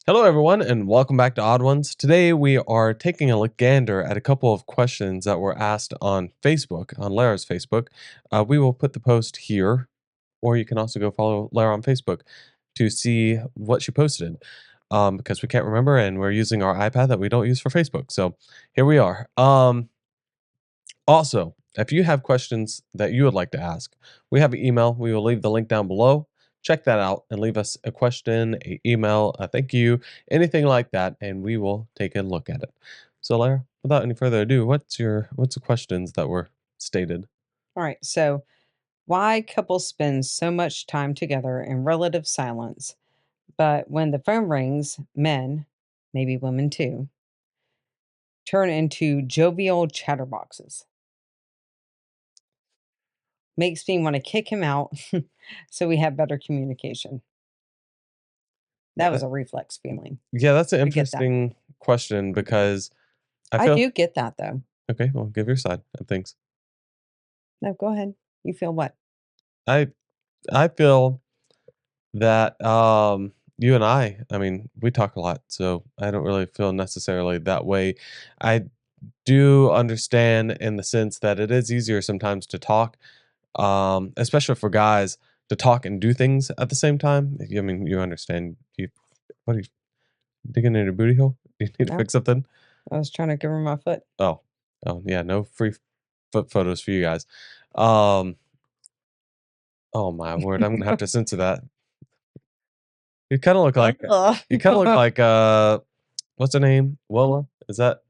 Hello, everyone, and welcome back to Odd Ones. Today, we are taking a gander at a couple of questions that were asked on Facebook, on Lara's Facebook. We will put the post here, or you can also go follow Lara on Facebook to see what she posted because we can't remember and we're using our iPad that we don't use for Facebook. So here we are. Also, if you have questions that you would like to ask, we have an email. We will leave the link down below. Check that out and leave us a question, an email, a thank you, anything like that, and we will take a look at it. So, Lara, without any further ado, what's the questions that were stated? All right. So, why couples spend so much time together in relative silence, but when the phone rings, men, maybe women too, turn into jovial chatterboxes? Makes me want to kick him out so we have better communication. That Uh, was a reflex feeling. yeah, that's an I get that. interesting question because I I feel do get that though. okay. Well, give your side of things. No, go ahead. You feel what? I I feel that you and I mean, we talk a lot, so I don't really feel necessarily that way. I do understand in the sense that it is easier sometimes to talk, especially for guys, to talk and do things at the same time. I mean, you understand. What are you digging in your booty hole? You need to No, fix something? I was trying to give her my foot. Oh, oh yeah, no free foot photos for you guys. Um, oh my word, I'm gonna have to censor that. You kind of look like Ugh. you kind of look like what's her name? Lola? Is that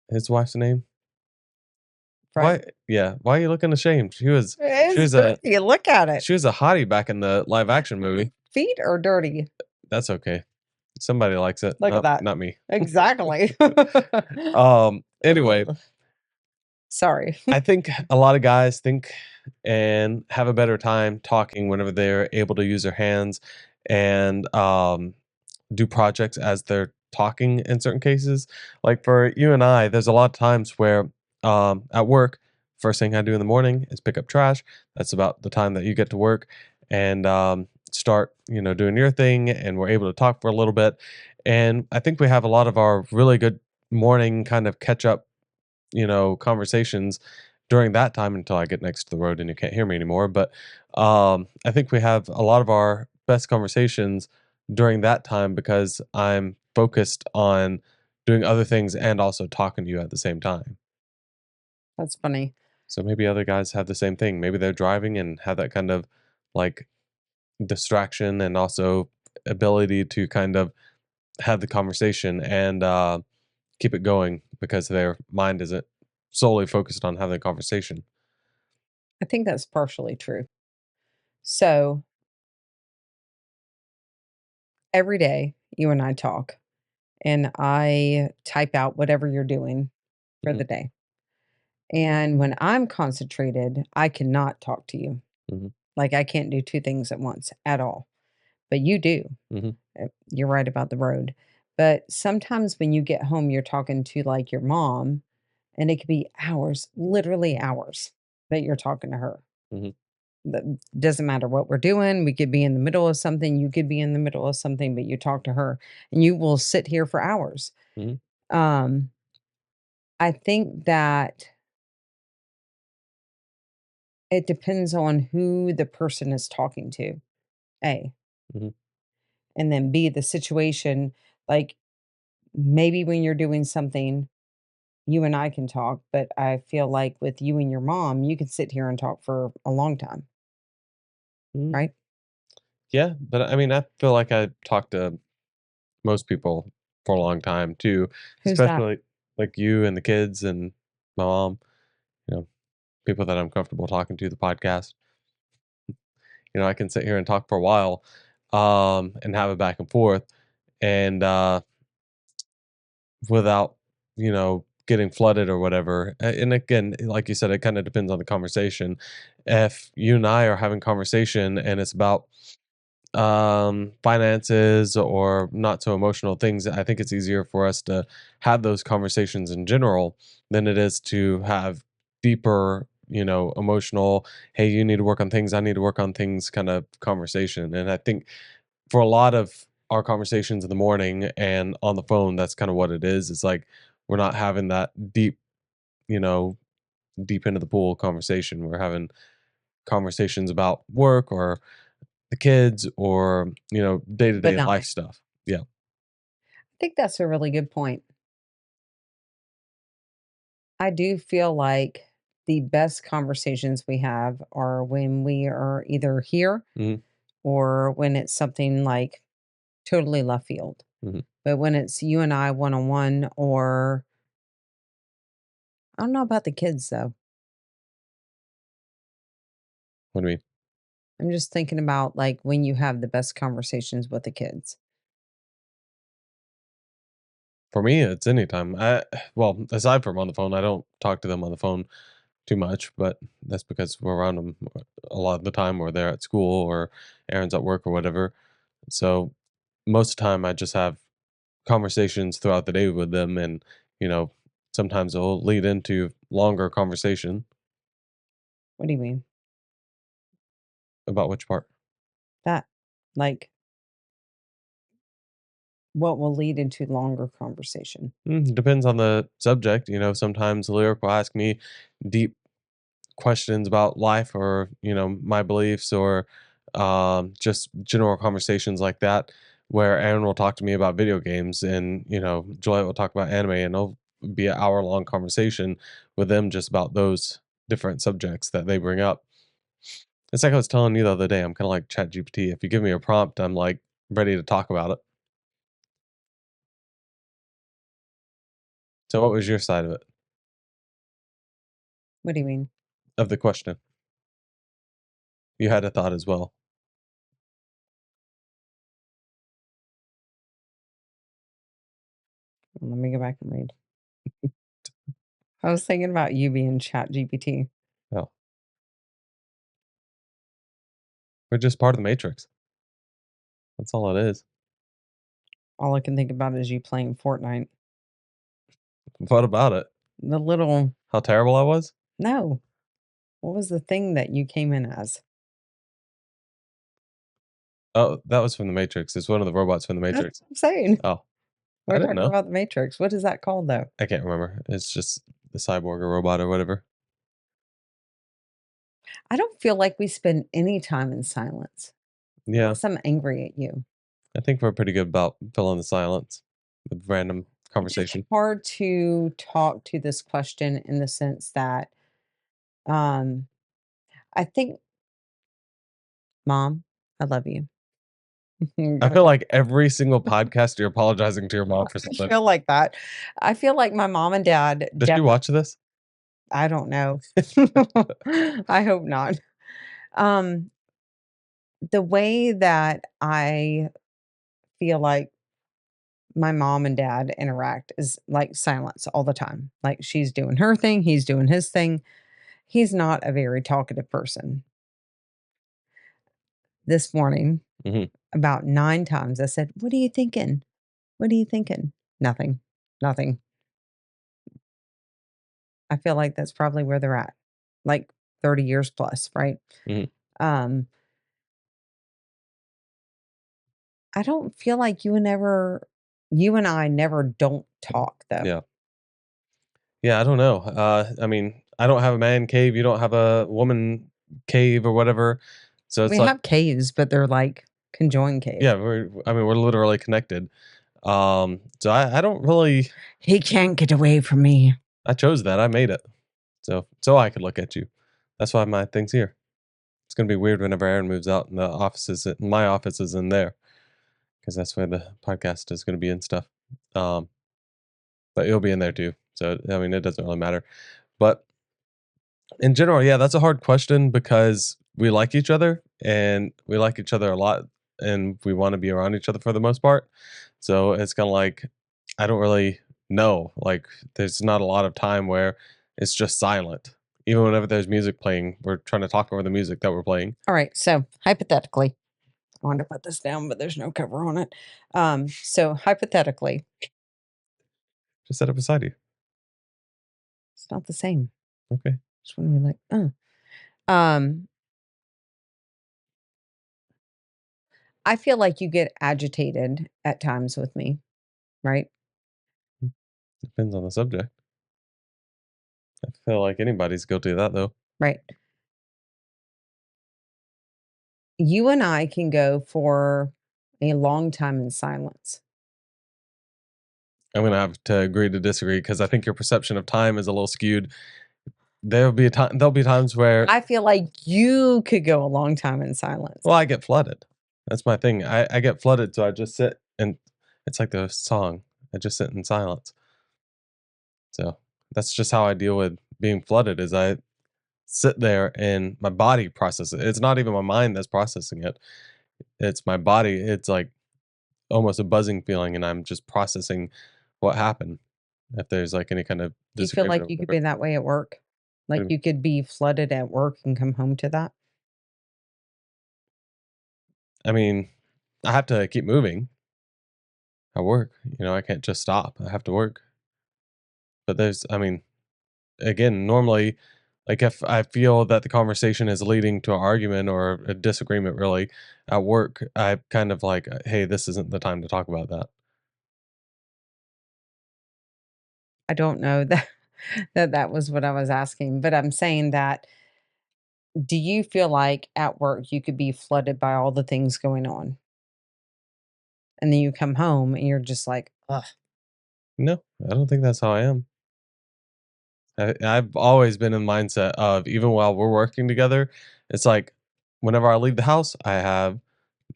his wife's name? Fred, Why? Yeah. Why are you looking ashamed? She it's was a dirty. Look at it. she was a hottie back in the live action movie. Feet are dirty. That's okay. Somebody likes it. Look at that. Not me. Exactly. Anyway, Ugh. Sorry. I think a lot of guys think and have a better time talking whenever they're able to use their hands and do projects as they're talking in certain cases. Like for you and I, there's a lot of times where at work, first thing I do in the morning is pick up trash. That's about the time that you get to work and start, doing your thing. And we're able to talk for a little bit. And I think we have a lot of our really good morning kind of catch up, conversations during that time until I get next to the road and you can't hear me anymore. But I think we have a lot of our best conversations during that time because I'm focused on doing other things and also talking to you at the same time. That's funny. So maybe other guys have the same thing. Maybe they're driving and have that kind of like distraction and also ability to kind of have the conversation and keep it going because their mind isn't solely focused on having a conversation. I think that's partially true. So every day you and I talk, and I type out whatever you're doing for Hmm. the day. And when I'm concentrated, I cannot talk to you. Hmm. Like I can't do two things at once at all. But you do. Hmm. You're right about the road. But sometimes when you get home, you're talking to like your mom, and it could be hours, literally hours that you're talking to her. Hmm. That doesn't matter what we're doing. We could be in the middle of something. You could be in the middle of something, but you talk to her and you will sit here for hours. Hmm. Um, I think that it depends on who the person is talking to, A, Hmm. and then B, the situation. Like maybe when you're doing something, you and I can talk, but I feel like with you and your mom, you could sit here and talk for a long time, Hmm. right? Yeah, but I mean, I feel like I talk to most people for a long time too, Who's that? especially like you and the kids and my mom, you know, people that I'm comfortable talking to, the podcast. I can sit here and talk for a while and have a back and forth and without, getting flooded or whatever. And again, like you said, it kind of depends on the conversation. If you and I are having conversation and it's about finances or not so emotional things, I think it's easier for us to have those conversations in general than it is to have deeper, emotional, hey, you need to work on things, I need to work on things kind of conversation. And I think for a lot of our conversations in the morning and on the phone, that's kind of what it is. It's like we're not having that deep, you know, deep into the pool conversation. We're having conversations about work or the kids or, day to day life Benign. stuff. Yeah. I think that's a really good point. I do feel like the best conversations we have are when we are either here Hmm. or when it's something like totally left field. Hmm. But when it's you and I one on one, or I don't know about the kids though. What do you mean? I'm just thinking about like when you have the best conversations with the kids. For me, it's anytime. Well, aside from on the phone, I don't talk to them on the phone too much, but that's because we're around them a lot of the time, or they're at school, or Aaron's at work, or whatever. So most of the time, I just have conversations throughout the day with them, and you know, sometimes it'll lead into longer conversation What do you mean? about which part. That like what will lead into longer conversation? Depends on the subject. Sometimes Lyric will ask me deep questions about life or my beliefs or just general conversations like that where Aaron will talk to me about video games and Joy will talk about anime and it'll be an hour long conversation with them just about those different subjects that they bring up. It's like I was telling you the other day, I'm kind of like ChatGPT. If you give me a prompt, I'm like ready to talk about it. So what was your side of it, What do you mean? of the question? You had a thought as well. Let me go back and read. I was thinking about you being Chat GPT. Oh, we're just part of the matrix. That's all it is. All I can think about is you playing Fortnite. What about it? The little How terrible I was? no. What was the thing that you came in as? Oh, that was from The Matrix. It's one of the robots from The That's Matrix. what I'm saying. Oh, I We're didn't talking know. about the Matrix. What is that called though? I can't remember. It's just the cyborg or robot or whatever. I don't feel like we spend any time in silence Yeah, unless I'm angry at you. I think we're pretty good about filling the silence with random It's just conversation. hard to talk to this question in the sense that um I think mom, I love you. I Gotta feel like every single podcast you're apologizing to your mom for I something. feel like that. I feel like my mom and dad Does she watch this? I don't know. I hope not. Um, the way that I feel like my mom and dad interact is like silence all the time. Like she's doing her thing, he's doing his thing. He's not a very talkative person. This morning, Hmm. about 9 times, I said, "What are you thinking? What are you thinking?" Nothing. Nothing. I feel like that's probably where they're at. Like 30 years plus, right? Hmm. Um, I don't feel like you and I never don't talk though. Yeah. Yeah, I don't know. I mean, I don't have a man cave. You don't have a woman cave or whatever. So it's We like, have caves, but they're like conjoined yeah, caves. we're literally connected. So I don't really, He can't get away from me. I chose that. I made it. So I could look at you. That's why my thing's here. It's gonna be weird whenever Aaron moves out and the office is my office is in there because that's where the podcast is gonna be and stuff. Um, but you'll be in there too. So I mean, it doesn't really matter. But in general, yeah, that's a hard question because we like each other and we like each other a lot and we want to be around each other for the most part. So it's kind of like I don't really know. Like there's not a lot of time where it's just silent. Even whenever there's music playing, we're trying to talk over the music that we're playing. All right. So hypothetically, I wanted to put this down, but there's no cover on it. So hypothetically, Just set it beside you. it's not the same. Okay. Just want to be like, Um, I feel like you get agitated at times with me, right? Depends on the subject. I feel like anybody's guilty of that, though. Right. You and I can go for a long time in silence. I'm gonna have to agree to disagree because I think your perception of time is a little skewed. There'll be times where, I feel like you could go a long time in silence. well, I get flooded. That's my thing. I get flooded, so I just sit and it's like the song. I just sit in silence. So that's just how I deal with being flooded. Is I sit there and my body processes it. It's not even my mind that's processing it. It's my body. It's like almost a buzzing feeling, and I'm just processing what happened. If there's like any kind of Do you feel disagreement like or you could whatever. be that way at work? Like you could be flooded at work and come home to that? I mean, I have to keep moving. I work. I can't just stop. I have to work. But I mean, again, normally, like if I feel that the conversation is leading to an argument or a disagreement, really, at work, I kind of like, hey, this isn't the time to talk about that. I don't know that that was what I was asking, but I'm saying that do you feel like at work you could be flooded by all the things going on? And then you come home and you're just like, "Ugh." No, I don't think that's how I am. I've always been in the mindset of even while we're working together, it's like whenever I leave the house, I have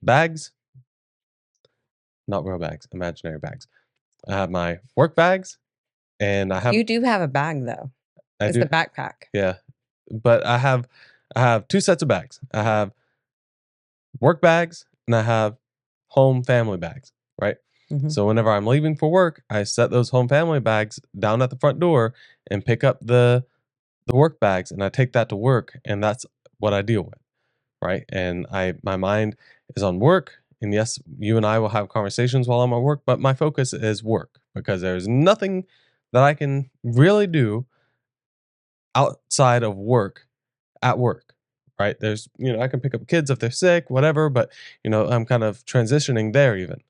bags, not real bags, imaginary bags. I have my work bags, and You do have a bag though. I It's do, the backpack. yeah, but I have 2 sets of bags. I have work bags and I have home family bags, right? Mhm. So whenever I'm leaving for work, I set those home family bags down at the front door and pick up the work bags and I take that to work and that's what I deal with, right? And my mind is on work and yes, you and I will have conversations while I'm at work, but my focus is work because there's nothing that I can really do outside of work at work, right? I can pick up kids if they're sick, whatever, but I'm kind of transitioning there even.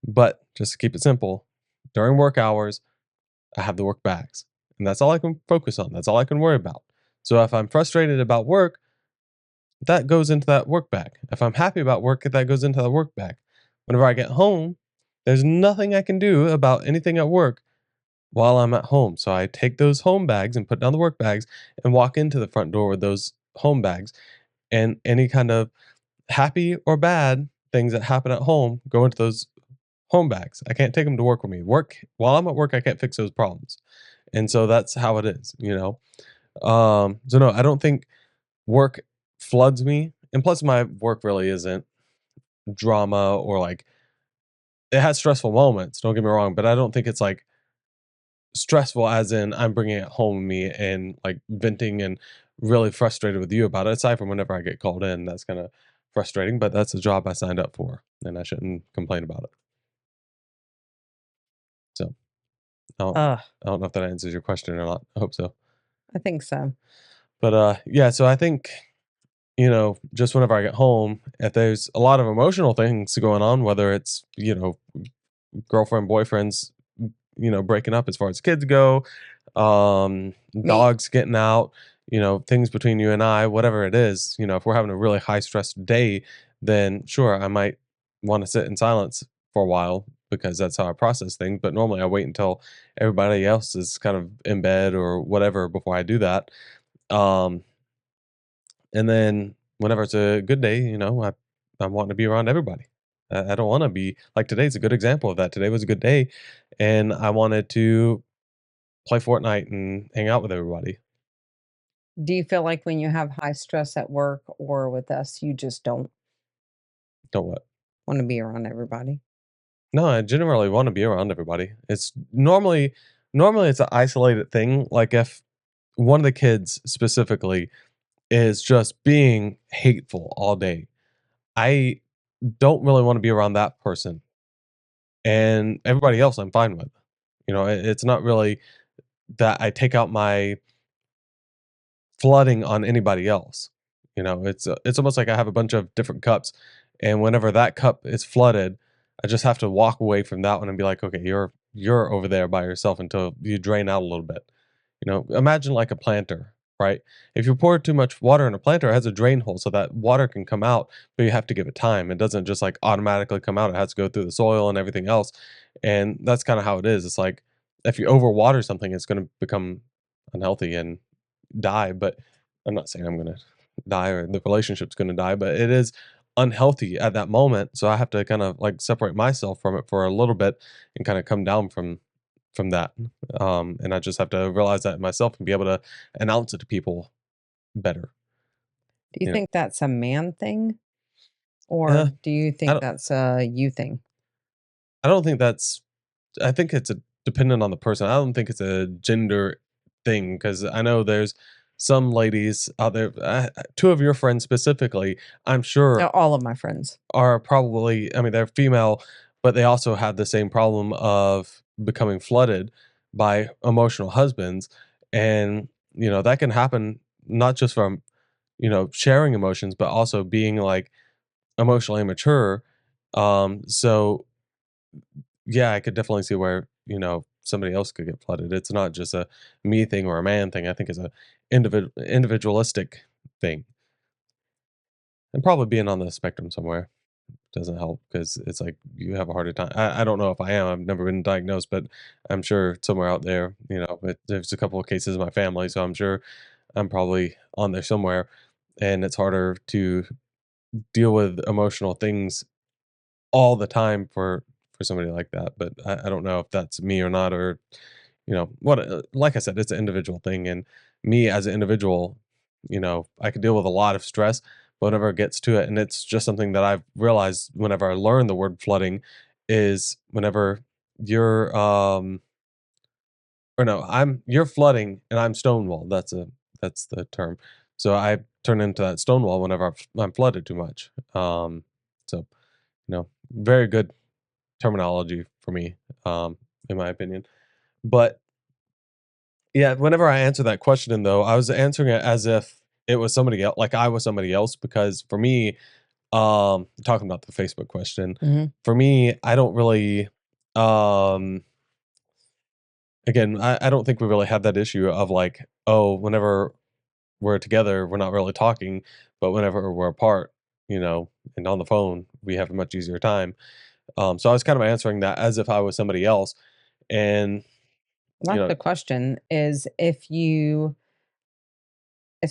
But just to keep it simple, during work hours, I have the work bags. And that's all I can focus on. That's all I can worry about. So if I'm frustrated about work, that goes into that work bag. If I'm happy about work, that goes into the work bag. Whenever I get home, there's nothing I can do about anything at work while I'm at home. So I take those home bags and put down the work bags and walk into the front door with those home bags and any kind of happy or bad things that happen at home go into those home bags. I can't take them to work with me. Work while I'm at work, I can't fix those problems. And so that's how it is. So no, I don't think work floods me. And plus my work really isn't drama or like it has stressful moments, don't get me wrong, but I don't think it's like stressful as in I'm bringing it home with me and like venting and really frustrated with you about it. Aside from whenever I get called in, that's kind of frustrating, but that's a job I signed up for and I shouldn't complain about it. So I don't, Ugh, I don't know if that answers your question or not. I hope so. I think so. But yeah, so I think, just whenever I get home, if there's a lot of emotional things going on, whether it's, girlfriend, boyfriends, breaking up as far as kids go, Me dogs getting out, things between you and I, whatever it is, if we're having a really high stress day, then sure, I might want to sit in silence for a while because that's how I process things. But normally I wait until everybody else is kind of in bed or whatever before I do that. Um, and then whenever it's a good day, I'm wanting to be around everybody. I don't want to be like today's a good example of that. Today was a good day, and I wanted to play Fortnite and hang out with everybody. Do you feel like when you have high stress at work or with us, you just don't Don't what? wanna be around everybody? No, I generally want to be around everybody. It's normally it's an isolated thing. Like if one of the kids specifically is just being hateful all day, I don't really want to be around that person. And everybody else I'm fine with. It's not really that I take out my flooding on anybody else. It's almost like I have a bunch of different cups And whenever that cup is flooded, I just have to walk away from that one and be like, "Okay, you're over there by yourself until you drain out a little bit." Imagine like a planter, right? If you pour too much water in a planter, it has a drain hole so that water can come out, but you have to give it time. It doesn't just like automatically come out. It has to go through the soil and everything else. And that's kind of how it is. It's like if you overwater something, it's going to become unhealthy and die. But I'm not saying I'm going to die or the relationship's going to die, but it is unhealthy at that moment. So I have to kind of like separate myself from it for a little bit and kind of come down from that. And I just have to realize that myself and be able to announce it to people better. Do you You know, think that's a man thing, or uh, do you I think don't, that's a you thing? I don't think that's. I think it's a dependent on the person. I don't think it's a gender thing because I know there's some ladies out there. Two of your friends specifically, I'm sure, All of my friends. are probably. I mean, they're female, but they also have the same problem of becoming flooded by emotional husbands, and that can happen not just from sharing emotions, but also being like emotionally immature. So yeah, I could definitely see where, somebody else could get flooded. It's not just a me thing or a man thing. I think it's a individualistic thing. And probably being on the spectrum somewhere doesn't help because it's like you have a harder time. I don't know if I am. I've never been diagnosed, but I'm sure somewhere out there, there's a couple of cases in my family, so I'm sure I'm probably on there somewhere. And it's harder to deal with emotional things all the time for somebody like that, but I don't know if that's me or not, or what. Like I said, it's an individual thing, and me as an individual, I could deal with a lot of stress, but whenever it gets to it, and it's just something that I've realized whenever I learned the word flooding, is whenever you're or no, you're flooding and I'm stonewall. That's the term. So I turn into that stonewall whenever I'm flooded too much. So very good terminology for me, in my opinion. But yeah, whenever I answer that question, though, I was answering it as if it was somebody else, like I was somebody else, because for me, talking about the Facebook question, Mhm. for me, I don't really, um, again, I don't think we really have that issue of like, oh, whenever we're together, we're not really talking, but whenever we're apart, and on the phone, we have a much easier time. So I was kind of answering that as if I was somebody else, and you Like know, the question is if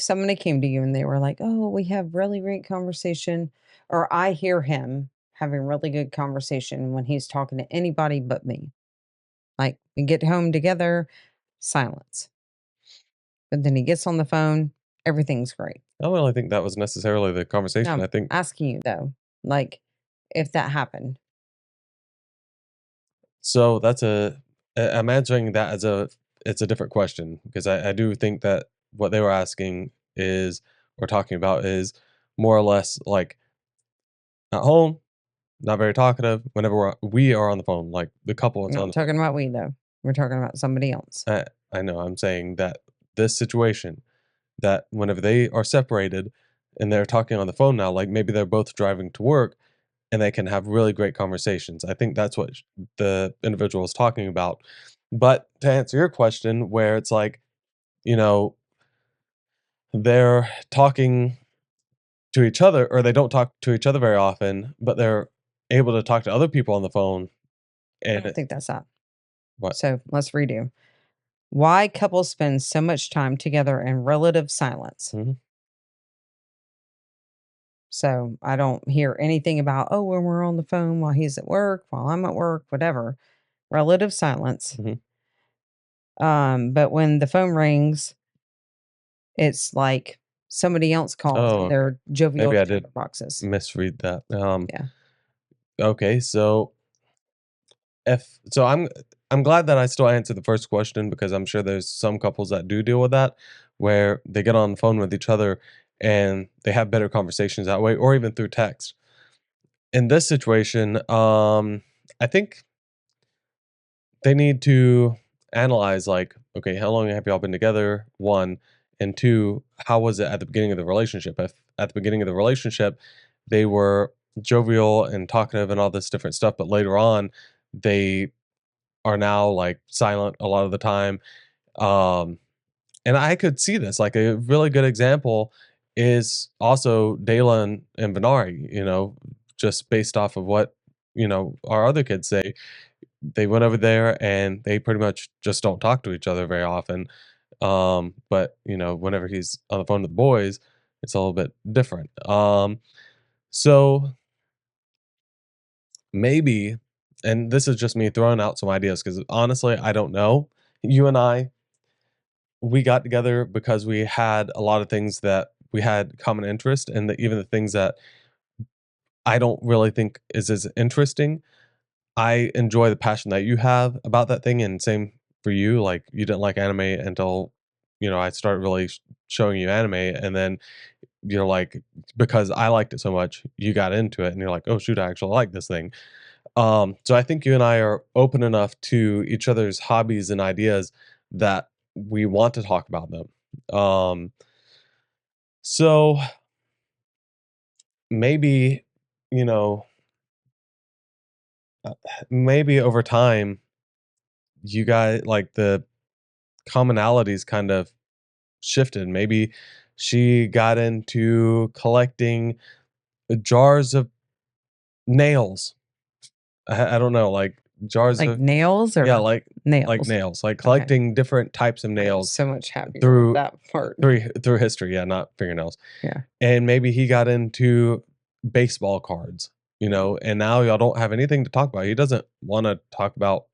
somebody came to you and they were like, "Oh, we have really great conversation," or I hear him having really good conversation when he's talking to anybody but me. Like we get home together, silence. But then he gets on the phone, everything's great. I don't really think that was necessarily the Now conversation. I'm I think asking you though, like if that happened. so. I'm answering that as a it's a different question because I do think that what they were asking is or talking about is more or less like at home, not very talkative. Whenever we are on the phone, like the couple We're is on not the phone. talking about we though. We're talking about somebody else. I know. I'm saying that this situation that whenever they are separated and they're talking on the phone now, like maybe they're both driving to work and they can have really great conversations. I think that's what the individual is talking about. But to answer your question, where it's like, you know, they're talking to each other or they don't talk to each other very often, but they're able to talk to other people on the phone. I And don't think that's that. what? So let's redo. Why couples spend so much time together in relative silence. Hmm. So I don't hear anything about, oh, when we're on the phone while he's at work, while I'm at work, whatever. Relative silence. Hmm. But when the phone rings, it's like somebody else calls Oh, and okay. they're jovial Maybe I did chatterboxes. misread that. Yeah. Okay, so if so I'm glad that I still answered the first question because I'm sure there's some couples that do deal with that where they get on the phone with each other and they have better conversations that way or even through text. In this situation, I think they need to analyze like, okay, how long have y'all been together? One, and two, how was it at the beginning of the relationship? If at the beginning of the relationship they were jovial and talkative and all this different stuff, but later on, they are now, like, silent a lot of the time. Um, and I could see this, like, a really good example is also Dela and Venari, just based off of what, our other kids say. They went over there and they pretty much just don't talk to each other very often. But, whenever he's on the phone with the boys, it's a little bit different. So maybe, and this is just me throwing out some ideas because honestly, I don't know. You and I, we got together because we had a lot of things that we had common interest, and even the things that I don't really think is as interesting. I enjoy the passion that you have about that thing, and same for you. Like you didn't like anime until I started really showing you anime, and then you're like, because I liked it so much, you got into it, and you're like, oh shoot, I actually like this thing. So I think you and I are open enough to each other's hobbies and ideas that we want to talk about them. Um, so maybe, you know, uh, maybe over time, you guys like the commonalities kind of shifted. Maybe she got into collecting jars of nails. I don't know, like jars Like of nails yeah, or like nails? nails, like Okay. collecting different types of I am nails so much happier with through that part. through history. Yeah, not fingernails. Yeah. And maybe he got into baseball cards, and now y'all don't have anything to talk about. He doesn't want to talk about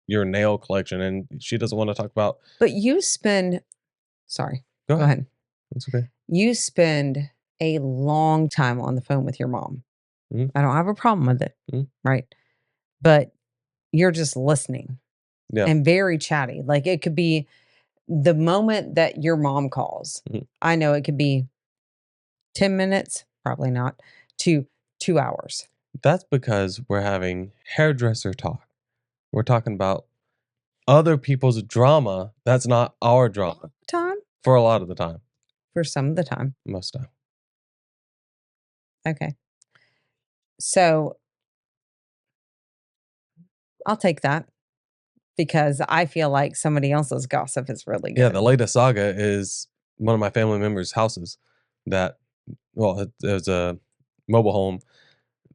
your nail collection, and she doesn't want to talk about. But you spend sorry, Go go ahead. ahead. It's okay. You spend a long time on the phone with your mom. Mhm, I don't have a problem with it, mhm. right? But you're just listening Yeah. and very chatty. Like it could be the moment that your mom calls. Mhm. I know it could be 10 minutes, probably not, to 2 hours. That's because we're having hairdresser talk. We're talking about other people's drama that's not our drama Time for a lot of the time, for some of the time. most time. Okay. So I'll take that because I feel like somebody else's gossip is really Yeah, the good. latest saga is one of my family members' houses that, well, it was a mobile home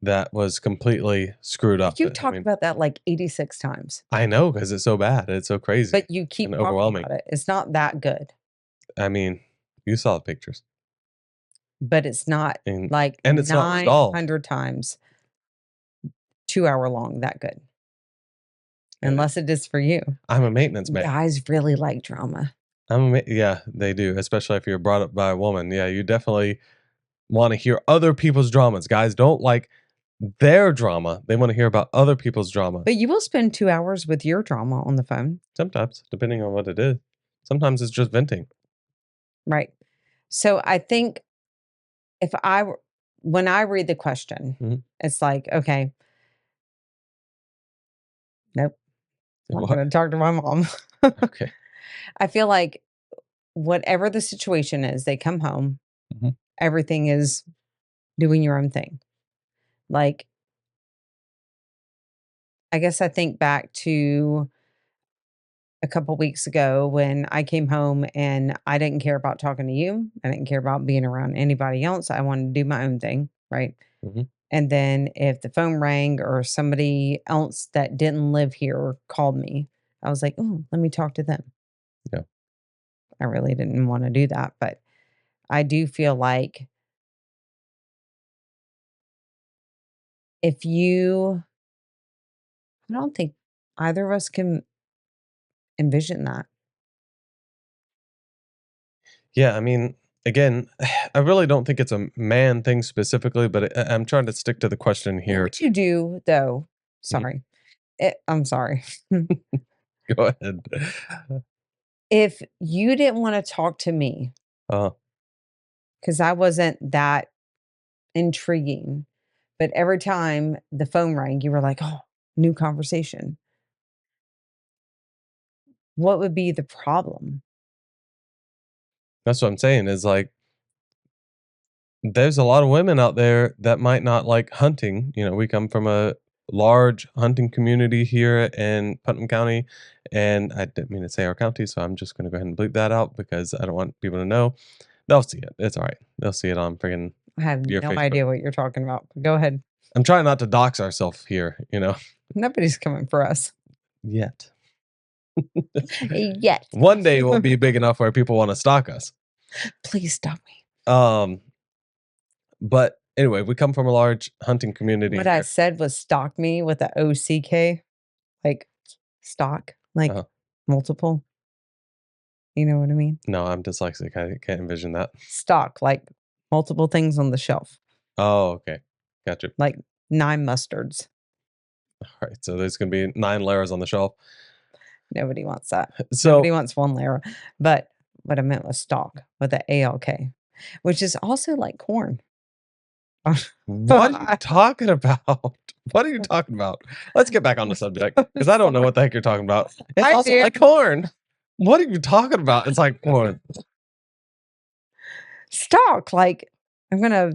that was completely screwed up. You I talked mean, about that like 86 times, I know because it's so bad. It's so crazy but you and keep talking overwhelming. about it. It's not that good, I mean, you saw the pictures, but it's not and like and it's not resolved. 900 times 2 hour long that good, Uh, unless it is for you. I'm a maintenance man. Guys really like drama. Yeah, they do, especially if you're brought up by a woman. Yeah, you definitely wanna hear other people's dramas. Guys don't like their drama, they wanna hear about other people's drama. But you will spend 2 hours with your drama on the phone, Sometimes, depending on what it is. Sometimes it's just venting. right? So I think if I were when I read the question, Mhm. it's like, okay, nope, not What? gonna talk to my mom. Okay. I feel like whatever the situation is, they come home, Mhm. everything is doing your own thing. Like, I guess I think back to a couple weeks ago when I came home and I didn't care about talking to you. I didn't care about being around anybody else. I wanted to do my own thing, right? Mhm. And then if the phone rang or somebody else that didn't live here called me, I was like, oh, let me talk to them. Yeah. I really didn't want to do that. But I do feel like if you, I don't think either of us can envision that. Yeah, I mean, again, I really don't think it's a man thing specifically, but I'm trying to stick to the question What here. would you do though? Mhm. Sorry. I'm sorry. Go ahead. If you didn't want to talk to me Uh, because I wasn't that intriguing, but every time the phone rang, you were like, oh, new conversation. What would be the problem? that's what I'm saying is like there's a lot of women out there that might not like hunting. We come from a large hunting community here in Putnam County, and I didn't mean to say our county, so I'm just gonna go ahead and bleep that out because I don't want people to know. They'll see it. It's all right. They'll see it on friggin' I have your no Facebook. idea what you're talking about. Go ahead. I'm trying not to dox ourselves here, Nobody's coming for us yet. yet. One day we'll be big enough where people wanna stalk us. Please stop me. Um, but anyway, we come from a large hunting What community I here. said was stalk me with a OCK, like stock, like Uh-huh. multiple. You know what I mean? No, I'm dyslexic. I can't envision that. Stock, like multiple things on the shelf, Oh, okay. Gotcha. like 9 mustards. Alright, so there's gonna be 9 layers on the shelf. Nobody wants that. So, Nobody wants 1 layer. But what I meant was stalk with a ALK, which is also like corn. what are you talking about? What are you talking about? Let's get back on the subject because I don't know what the heck you're talking about. It's I also do. like corn. What are you talking about? It's like corn. Stalk, like I'm gonna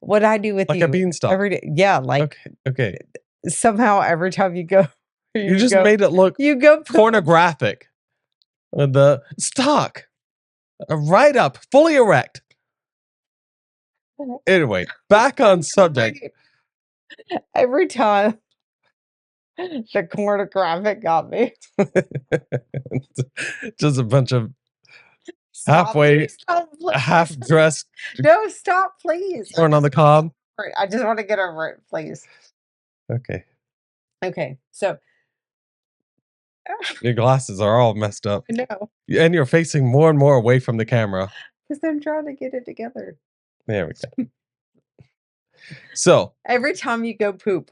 what I do with Like a you beanstalk. every day. Yeah, like Okay. somehow every time you go, You just made it look you go poop. pornographic with the stalk, right up, fully erect. Anyway, back on subject. Every time the pornographic got me. Just a bunch of Stop, halfway please, stop, please. half-dressed No, stop, please. corn on the cob. I just want to get over it, please. Okay. Okay, so Your glasses are all messed up. I know And you're facing more and more away from the camera. because I'm trying to get it together. There we go. So, Every time you go poop,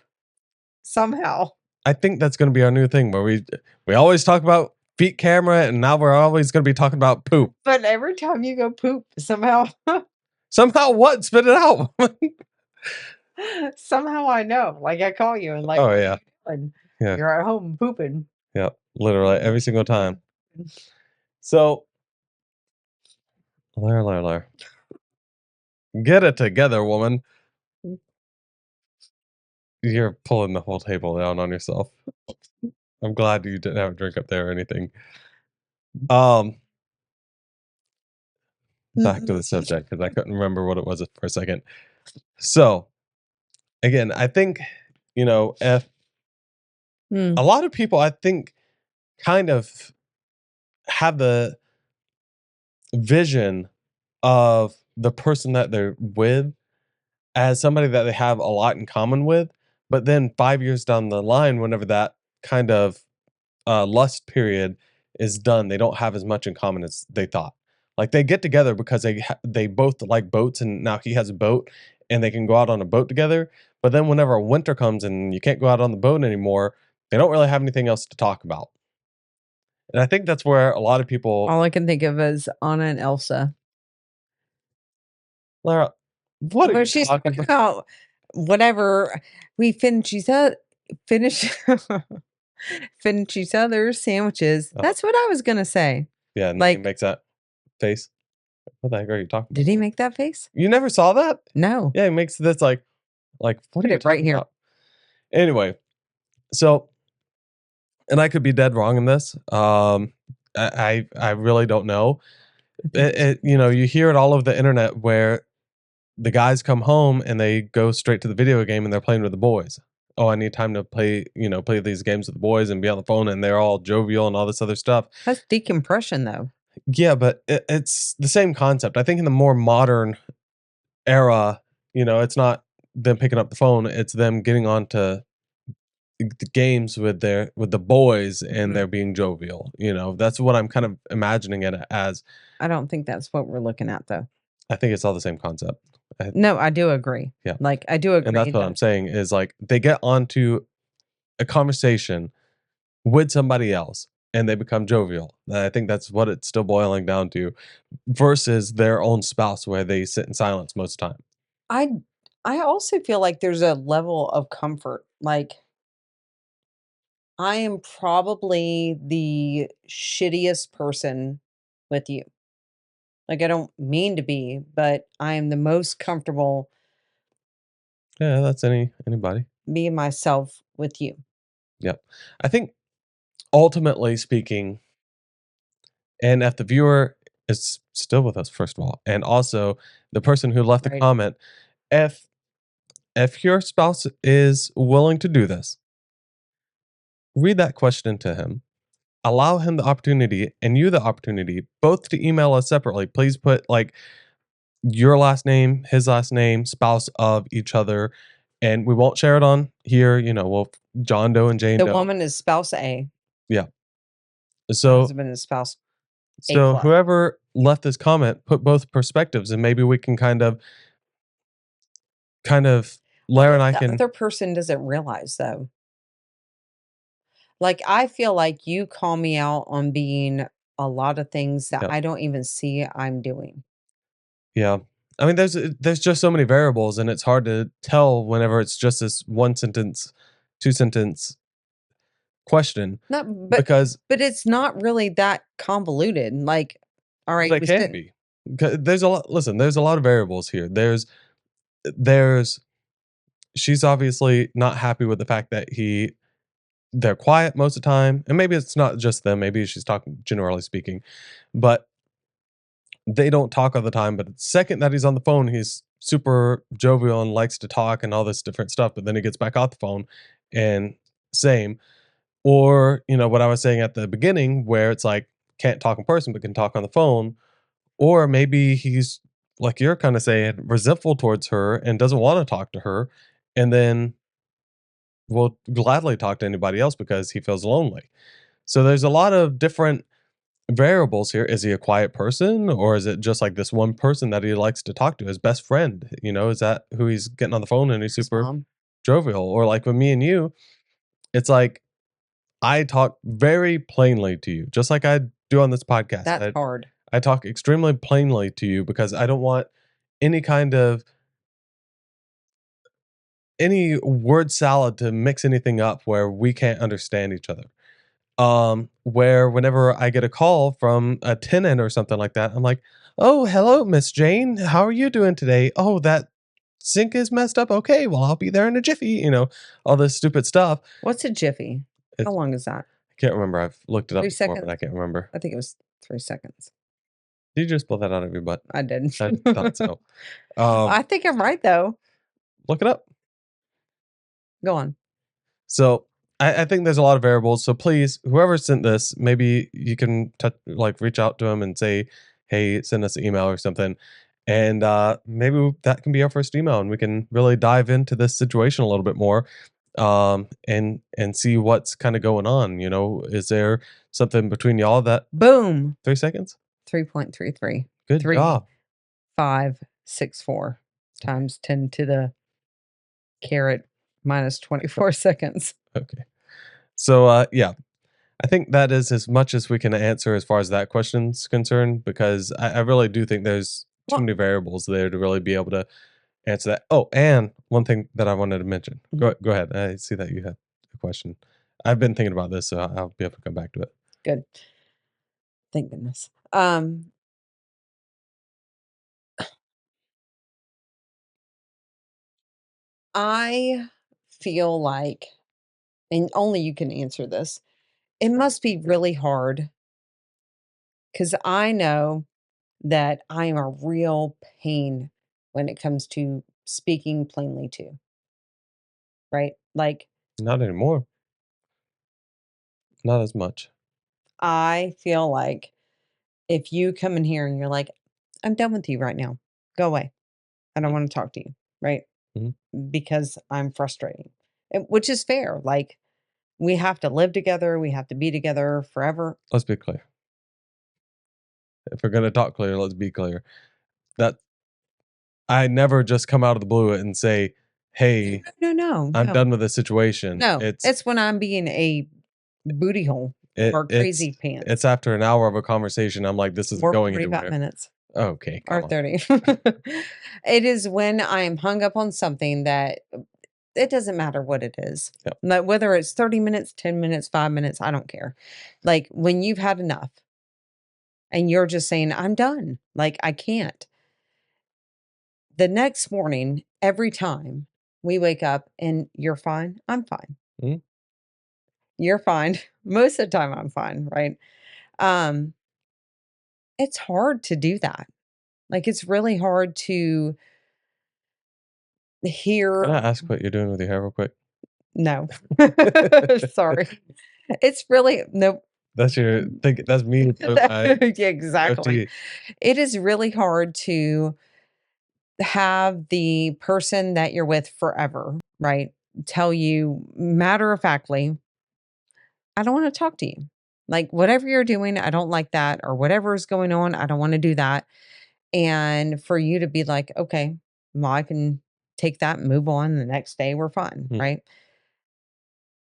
somehow. I think that's gonna be our new thing where we always talk about feet camera, and now we're always gonna be talking about poop. But every time you go poop, somehow, Somehow what? Spit it out. somehow I know. Like I call you and like, Oh, what are yeah. you doing? Yeah. You're at home pooping. Yeah. Literally every single time. So, Lair. Get it together, woman. You're pulling the whole table down on yourself. I'm glad you didn't have a drink up there or anything. Um, Back to the subject because I couldn't remember what it was for a second. So, again, I think, if Mm. a lot of people, I think, kind of have the vision of the person that they're with as somebody that they have a lot in common with. But then 5 years down the line, whenever that kind of lust period is done, they don't have as much in common as they thought. Like they get together because they both like boats, and now he has a boat, and they can go out on a boat together. But then whenever winter comes and you can't go out on the boat anymore, they don't really have anything else to talk about. And I think that's where a lot of people, All I can think of is Anna and Elsa. Lara, what are Where you she's talking talking about? about whatever we finish finish finish each other's sandwiches. Oh, That's what I was gonna say. yeah, and then he Like, makes that face. What the heck are you talking about? did he make that face? You never saw that? No. Yeah, he makes this like what are Put you it right talking here. about? Anyway, so and I could be dead wrong in this. I really don't know. I think it's You hear it all over the internet where the guys come home and they go straight to the video game and they're playing with the boys. Oh, I need time to play these games with the boys and be on the phone, and they're all jovial and all this other stuff. that's decompression though. Yeah, but it's the same concept. I think in the more modern era, it's not them picking up the phone, it's them getting onto the games with the boys and Mhm. they're being jovial. That's what I'm kind of imagining it as. I don't think that's what we're looking at though. I think it's all the same concept. No, I do agree. Yeah. Like I do And agree that's what I'm that saying is like they get onto a conversation with somebody else and they become jovial. And I think that's what it's still boiling down to versus their own spouse where they sit in silence most of the time. I I also feel like there's a level of comfort. Like I am probably the shittiest person with you. Like, I don't mean to be, but I am the most comfortable Yeah, that's anybody. being myself with you, Yep. I think ultimately speaking, and if the viewer is still with us, first of all, and also the person who left the right? comment, if if your spouse is willing to do this, read that question to him. Allow him the opportunity and you the opportunity both to email us separately. Please put like your last name, his last name, spouse of each other, and we won't share it on here. We'll John Doe and Jane The Doe. woman is spouse A, Yeah. the So husband is spouse A so plus. whoever left this comment put both perspectives, and maybe we can kind of What Lara and if I the can. other person doesn't realize, though? Like, I feel like you call me out on being a lot of things that Yeah. I don't even see I'm doing. Yeah. I mean, there's just so many variables, and it's hard to tell whenever it's just this one sentence, two sentence question No, because but it's not really that convoluted. Like, all but right, it we can spent be. There's a lot. Listen, there's a lot of variables here. There's she's obviously not happy with the fact that they're quiet most of the time, and maybe it's not just them. Maybe she's talking generally speaking, but they don't talk all the time. But the second that he's on the phone, he's super jovial and likes to talk and all this different stuff. But then he gets back off the phone, and same. Or what I was saying at the beginning, where it's like can't talk in person but can talk on the phone. Or maybe he's like you're kind of saying resentful towards her and doesn't want to talk to her, and then will gladly talk to anybody else because he feels lonely. So there's a lot of different variables here. Is he a quiet person, or is it just like this one person that he likes to talk to, his best friend? Is that who he's getting on the phone and he's his super mom. jovial? Or like with me and you, it's like I talk very plainly to you, just like I do on this podcast. That's I hard. I talk extremely plainly to you because I don't want any kind of any word salad to mix anything up where we can't understand each other. Where whenever I get a call from a tenant or something like that, I'm like, "Oh, hello, Miss Jane. How are you doing today? Oh, that sink is messed up. Okay, well, I'll be there in a jiffy." All this stupid stuff. What's a jiffy? How It's long is that? I can't remember. I've looked it up 3 before, but I seconds? can't remember. I think it was 3 seconds. Did you just pull that out of your butt? I did. I thought so. Um, I think I'm right, though. Look it up. Go on. So I think there's a lot of variables. So please, whoever sent this, maybe you can like reach out to them and say, "Hey, send us an email or something." And maybe that can be our first email, and we can really dive into this situation a little bit more, and see what's kind of going on. Is there something between y'all that Boom. 3 seconds? 3.33. Good 3, job. 5, 6, 4 times 10 to the caret minus 24 seconds. Okay. So yeah, I think that is as much as we can answer as far as that question's concerned, because I really do think there's too Well, many variables there to really be able to answer that. Oh, and one thing that I wanted to mention. mhm, Go ahead. I see that you had a question. I've been thinking about this, so I'll be able to come back to it. good. Thank goodness. I feel like, and only you can answer this, it must be really hard because I know that I am a real pain when it comes to speaking plainly to, right? Like, Not anymore. Not as much. I feel like if you come in here and you're like, I'm done with you right now, go away. I don't want to talk to you, right? Mhm. Because I'm frustrating, which is fair. Like, we have to live together, we have to be together forever. Let's be clear. If we're gonna talk clear, let's be clear. That I never just come out of the blue and say, "Hey, No, no, I'm no, done with this situation." no. It's It's when I'm being a booty hole it or it's crazy it's pants after an hour of a conversation. I'm like, "This isn't or going 45 anywhere." minutes Okay, or come on. 30. It is when I'm hung up on something that it doesn't matter what it is. Yep. Like, whether it's 30 minutes, 10 minutes, 5 minutes, I don't care. Like, when you've had enough and you're just saying, I'm done. Like, I can't. The next morning, every time we wake up and you're fine, I'm fine. Mhm. You're fine. Most of the time, I'm fine. Right. Um, it's hard to do that. Like, it's really hard to Can hear. I ask what you're doing with your hair real quick? No. Sorry. It's really, nope. That's your think that's me with my Yeah, exactly. goatee. It is really hard to have the person that you're with forever, right, tell you matter of factly, "I don't wanna talk to you. Like, whatever you're doing, I don't like that, or whatever is going on, I don't wanna do that." And for you to be like, "Okay, well, I can take that and move on, the next day we're fine," Mhm, right?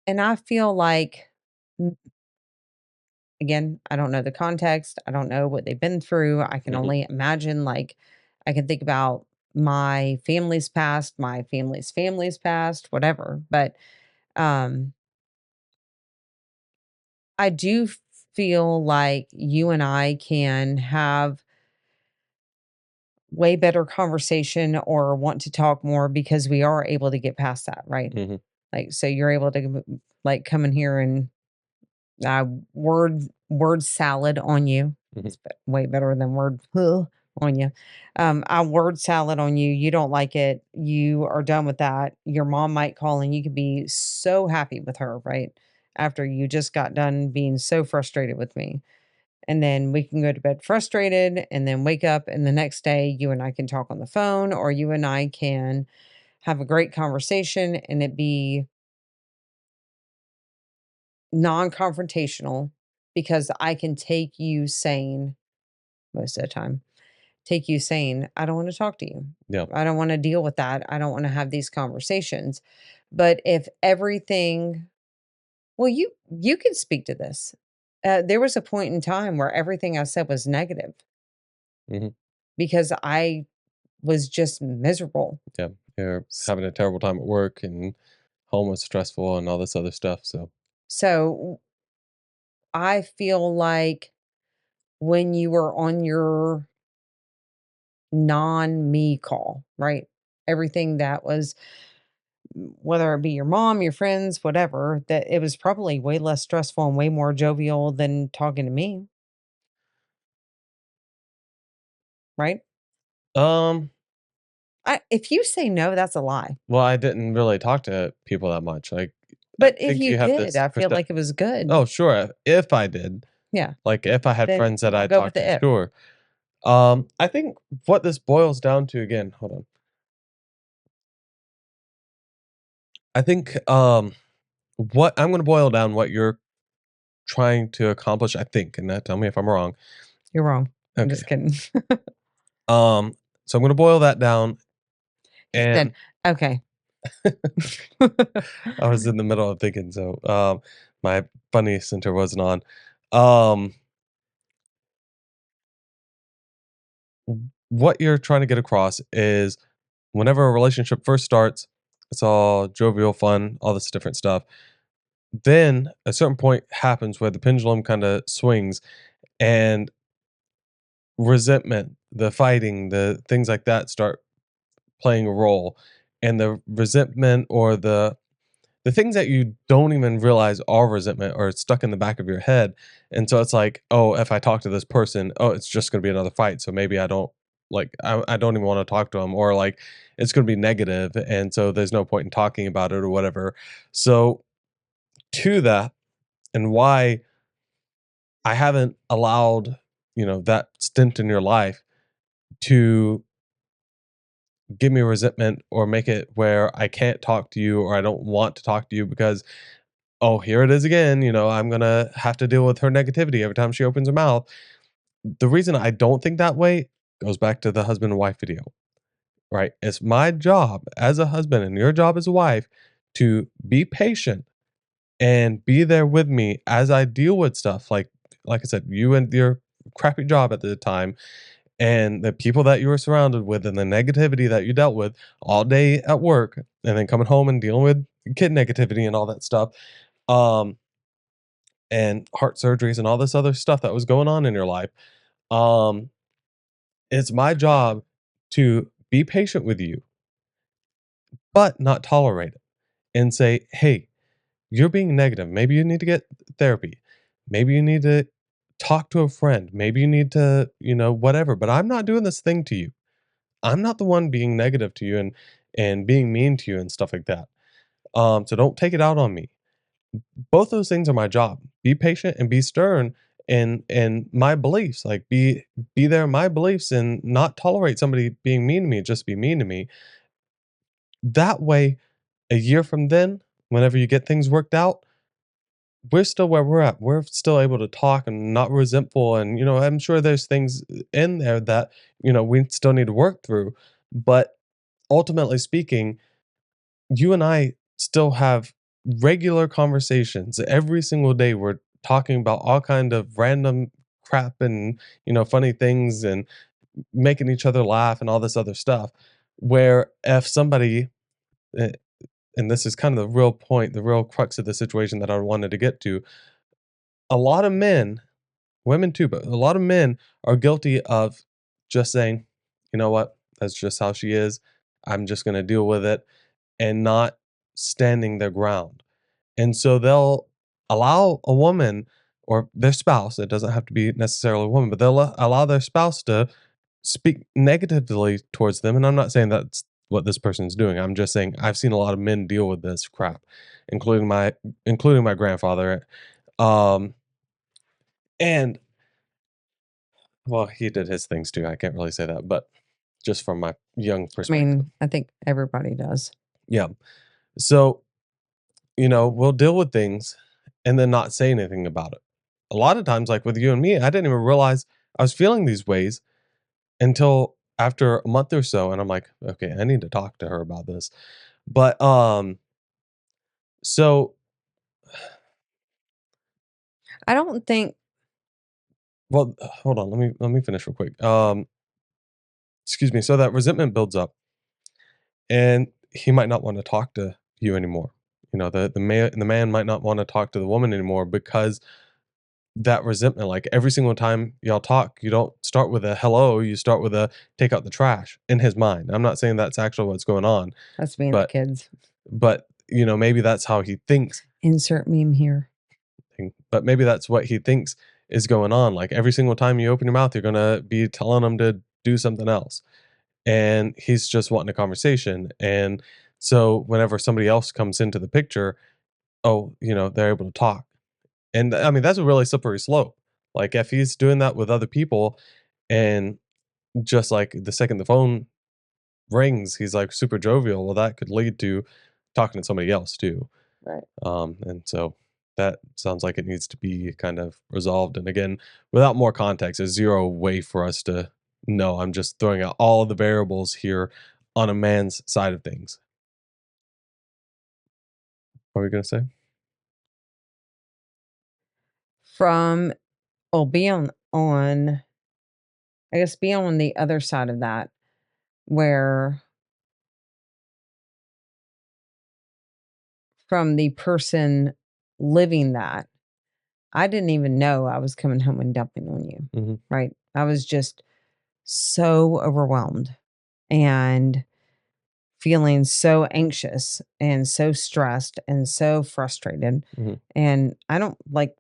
And I feel like, again, I don't know the context. I don't know what they've been through. I can mhm, only imagine, like, I can think about my family's past, my family's past, whatever. But um, I do feel like you and I can have way better conversation or want to talk more because we are able to get past that, right? mhm, Like, so you're able to like come in here and Uh, word salad on you. mhm. It's way better than word on you. I word salad on you. You don't like it. You are done with that. Your mom might call and you could be so happy with her, right? After you just got done being so frustrated with me. And then we can go to bed frustrated and then wake up. And the next day, you and I can talk on the phone, or you and I can have a great conversation and it be non-confrontational because I can take you saying most of the time, take you saying, "I don't wanna talk to you. Yeah. I don't wanna deal with that. I don't wanna have these conversations." But if everything, well, you can speak to this. There was a point in time where everything I said was negative Mhm. because I was just miserable. Yeah. You're S having a terrible time at work and home was stressful and all this other stuff, so so I feel like when you were on your non-me call, right? Everything that was, whether it be your mom, your friends, whatever, that it was probably way less stressful and way more jovial than talking to me, right? Um, If you say no, that's a lie. well, I didn't really talk to people that much, like, I But if think you you have did, this I feel like it was good. Oh, sure, if I did. Yeah. Like, if I had Then friends that I'll I go with talked to, the if. sure. I think what this boils down to again, hold on. I think, what I'm gonna boil down what you're trying to accomplish, I think, and tell me if I'm wrong. You're wrong. I'm Okay. just kidding. So I'm gonna boil that down, He said, and okay. I was in the middle of thinking, so, my funny center wasn't on. Um, what you're trying to get across is whenever a relationship first starts, it's all jovial, fun, all this different stuff. Then a certain point happens where the pendulum kinda swings and resentment, the fighting, the things like that start playing a role, and the resentment or the things that you don't even realize are resentment are stuck in the back of your head, and so it's like, "Oh, if I talk to this person, oh, it's just gonna be another fight, so maybe I don't I don't even wanna talk to them," or, like, it's gonna be negative, and so there's no point in talking about it or whatever. So, to that, and why I haven't allowed, that stint in your life to give me resentment or make it where I can't talk to you or I don't want to talk to you because, oh, here it is again. I'm going to have to deal with her negativity every time she opens her mouth. The reason I don't think that way goes back to the husband and wife video, right? It's my job as a husband and your job as a wife to be patient and be there with me as I deal with stuff like I said, you and your crappy job at the time and the people that you were surrounded with and the negativity that you dealt with all day at work and then coming home and dealing with kid negativity and all that stuff um and heart surgeries and all this other stuff that was going on in your life Um, it's my job to be patient with you, but not tolerate it and say, "Hey, you're being negative. Maybe you need to get therapy. Maybe you need to talk to a friend. Maybe you need to, whatever, but I'm not doing this thing to you. I'm not the one being negative to you and being mean to you and stuff like that. So don't take it out on me. Both those things are my job. Be patient and be stern in my beliefs. Like be there in my beliefs and not tolerate somebody being mean to me, just be mean to me. That way, a year from then, whenever you get things worked out, we're still where we're at. We're still able to talk and not resentful. And, I'm sure there's things in there that, we still need to work through. But ultimately speaking, you and I still have regular conversations every single day. We're talking about all kind of random crap and, funny things and making each other laugh and all this other stuff. Where if somebody, eh, and this is kind of the real point, the real crux of the situation that I wanted to get to, a lot of men, women too, but a lot of men are guilty of just saying, you know what, that's just how she is. I'm just going to deal with it and not standing their ground. And so they'll allow a woman or their spouse, it doesn't have to be necessarily a woman, but they'll allow their spouse to speak negatively towards them. And I'm not saying that's what this person's doing. I'm just saying I've seen a lot of men deal with this crap, including my grandfather. Um and well, he did his things too. I can't really say that, but just from my young I perspective. mean, I think everybody does. Yeah. So, we'll deal with things and then not say anything about it. A lot of times, like with you and me, I didn't even realize I was feeling these ways until after a month or so. And I'm like, okay, I need to talk to her about this. But so I don't think well, hold on, let me finish real quick. Excuse me. So that resentment builds up and he might not want to talk to you anymore. The man might not want to talk to the woman anymore because that resentment, like every single time y'all talk, you don't start with a hello, you start with a take out the trash in his mind. I'm not saying that's actually what's going on, that's being the but kids. maybe that's how he thinks, Insert meme here. but maybe that's what he thinks is going on. Like every single time you open your mouth, you're gonna be telling him to do something else. And he's just wanting a conversation. And so whenever somebody else comes into the picture, oh, they're able to talk. And I mean, that's a really slippery slope. Like if he's doing that with other people and just like the second the phone rings, he's like super jovial. Well, that could lead to talking to somebody else too. Right. And so that sounds like it needs to be kind of resolved. And again, without more context, there's zero way for us to know. I'm just throwing out all of the variables here on a man's side of things. What were you gonna say? From well, be on I guess be on the other side of that where from the person living that, I didn't even know I was coming home and dumping on you, Hmm. right? I was just so overwhelmed and feeling so anxious and so stressed and so frustrated. Hmm. And I don't like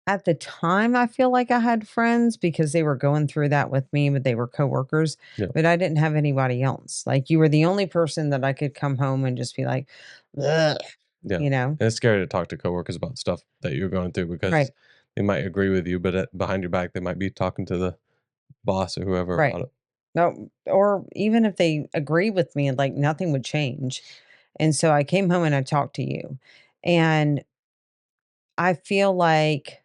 at the time, I feel like I had friends because they were going through that with me, but they were coworkers, Yeah. but I didn't have anybody else. Like you were the only person that I could come home and just be like, "Ugh," Yeah. you know? And it's scary to talk to coworkers about stuff that you're going through because Right. they might agree with you, but behind your back, they might be talking to the boss or whoever Right. about it. No, or even if they agree with me, like nothing would change. And so I came home and I talked to you. And I feel like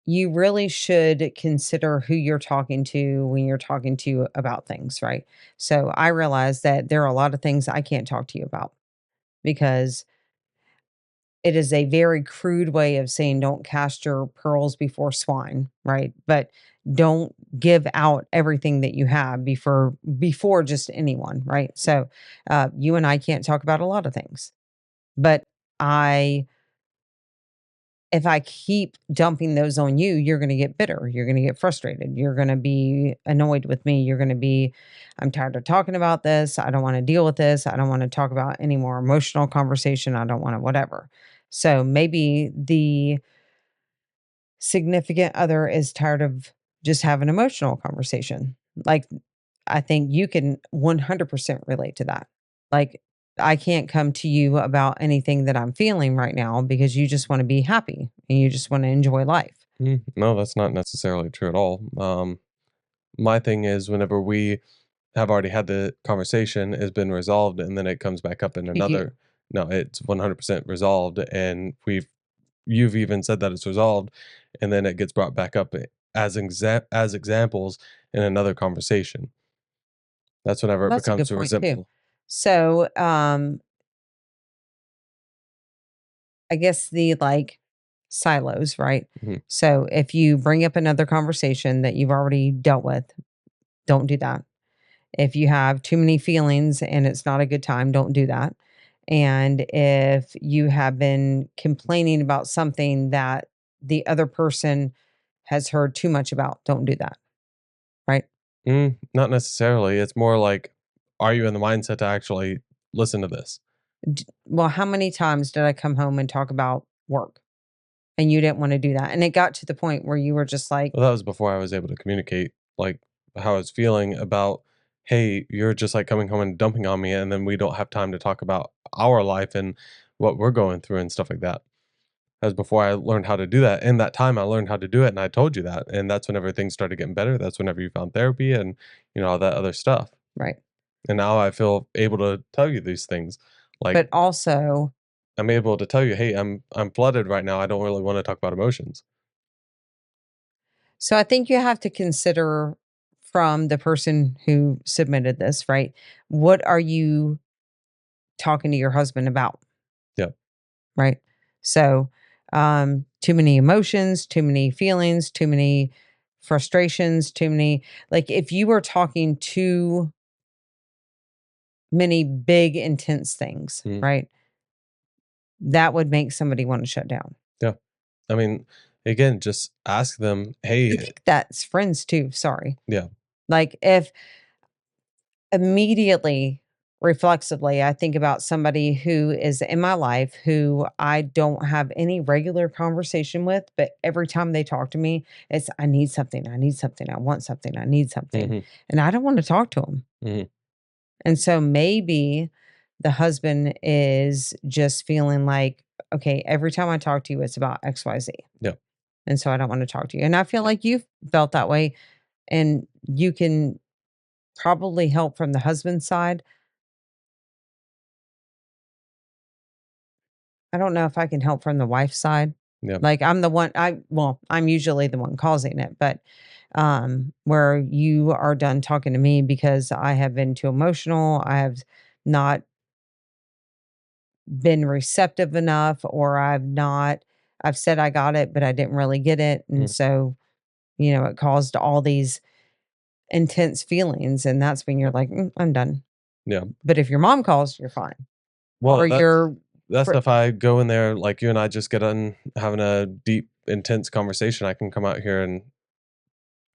you really should consider who you're talking to when you're talking to about things, right? So I realize that there are a lot of things I can't talk to you about because it is a very crude way of saying don't cast your pearls before swine, right? But don't give out everything that you have before just anyone, right? So you and I can't talk about a lot of things, but I if I keep dumping those on you, you're going to get bitter. You're going to get frustrated. You're going to be annoyed with me. You're going to be, I'm tired of talking about this. I don't want to deal with this. I don't want to talk about any more emotional conversation. I don't want to, whatever. So maybe the significant other is tired of just having emotional conversation. Like, I think you can 100% relate to that. Like, I can't come to you about anything that I'm feeling right now because you just want to be happy and you just want to enjoy life. No, that's not necessarily true at all. My thing is whenever we have already had the conversation, has been resolved, and then it comes back up in You, another. No, it's 100% resolved, and you've even said that it's resolved, and then it gets brought back up as examples in another conversation. That's whenever well, it that's a becomes good a point too. resentful. So, I guess the like silos, right? Mhm. So if you bring up another conversation that you've already dealt with, don't do that. If you have too many feelings and it's not a good time, don't do that. And if you have been complaining about something that the other person has heard too much about, don't do that. Right. Not necessarily. It's more like, are you in the mindset to actually listen to this? Well, how many times did I come home and talk about work and you didn't want to do that? And it got to the point where you were just like, Well, that was before I was able to communicate, like, how I was feeling about, "Hey, you're just, like, coming home and dumping on me, and then we don't have time to talk about our life and what we're going through and stuff like that." That was before I learned how to do that. In that time, I learned how to do it, and I told you that, and that's whenever things started getting better. That's whenever you found therapy and, all that other stuff. right. And now I feel able to tell you these things. Like, But also, I'm able to tell you, "Hey, I'm flooded right now. I don't really wanna talk about emotions." so I think you have to consider from the person who submitted this, right? What are you talking to your husband about? Yeah. Right. So, too many emotions, too many feelings, too many frustrations, too many, like if you were talking too many big, intense things, Mhm. right? That would make somebody want to shut down. Yeah. I mean, again, just ask them, I "Hey." think that's friends too. Sorry. Yeah. Like if immediately, reflexively, I think about somebody who is in my life who I don't have any regular conversation with, but every time they talk to me, it's, I need something, I need something, I want something, I need something. Mhm. And I don't want to talk to them. Mhm. And so maybe the husband is just feeling like, okay, every time I talk to you, it's about XYZ. Yeah. And so I don't want to talk to you. And I feel like you've felt that way. And you can probably help from the husband's side. I don't know if I can help from the wife's side. Yeah. Like I'm the one, I'm usually the one causing it, but where you are done talking to me because I have been too emotional, I have not been receptive enough, or I've said I got it, but I didn't really get it. And Mhm. so, it caused all these intense feelings. And that's when you're like, I'm done. Yeah. But if your mom calls, you're fine. Or Well, your that's fr- if I go in there, like, you and I just get on having a deep, intense conversation, I can come out here and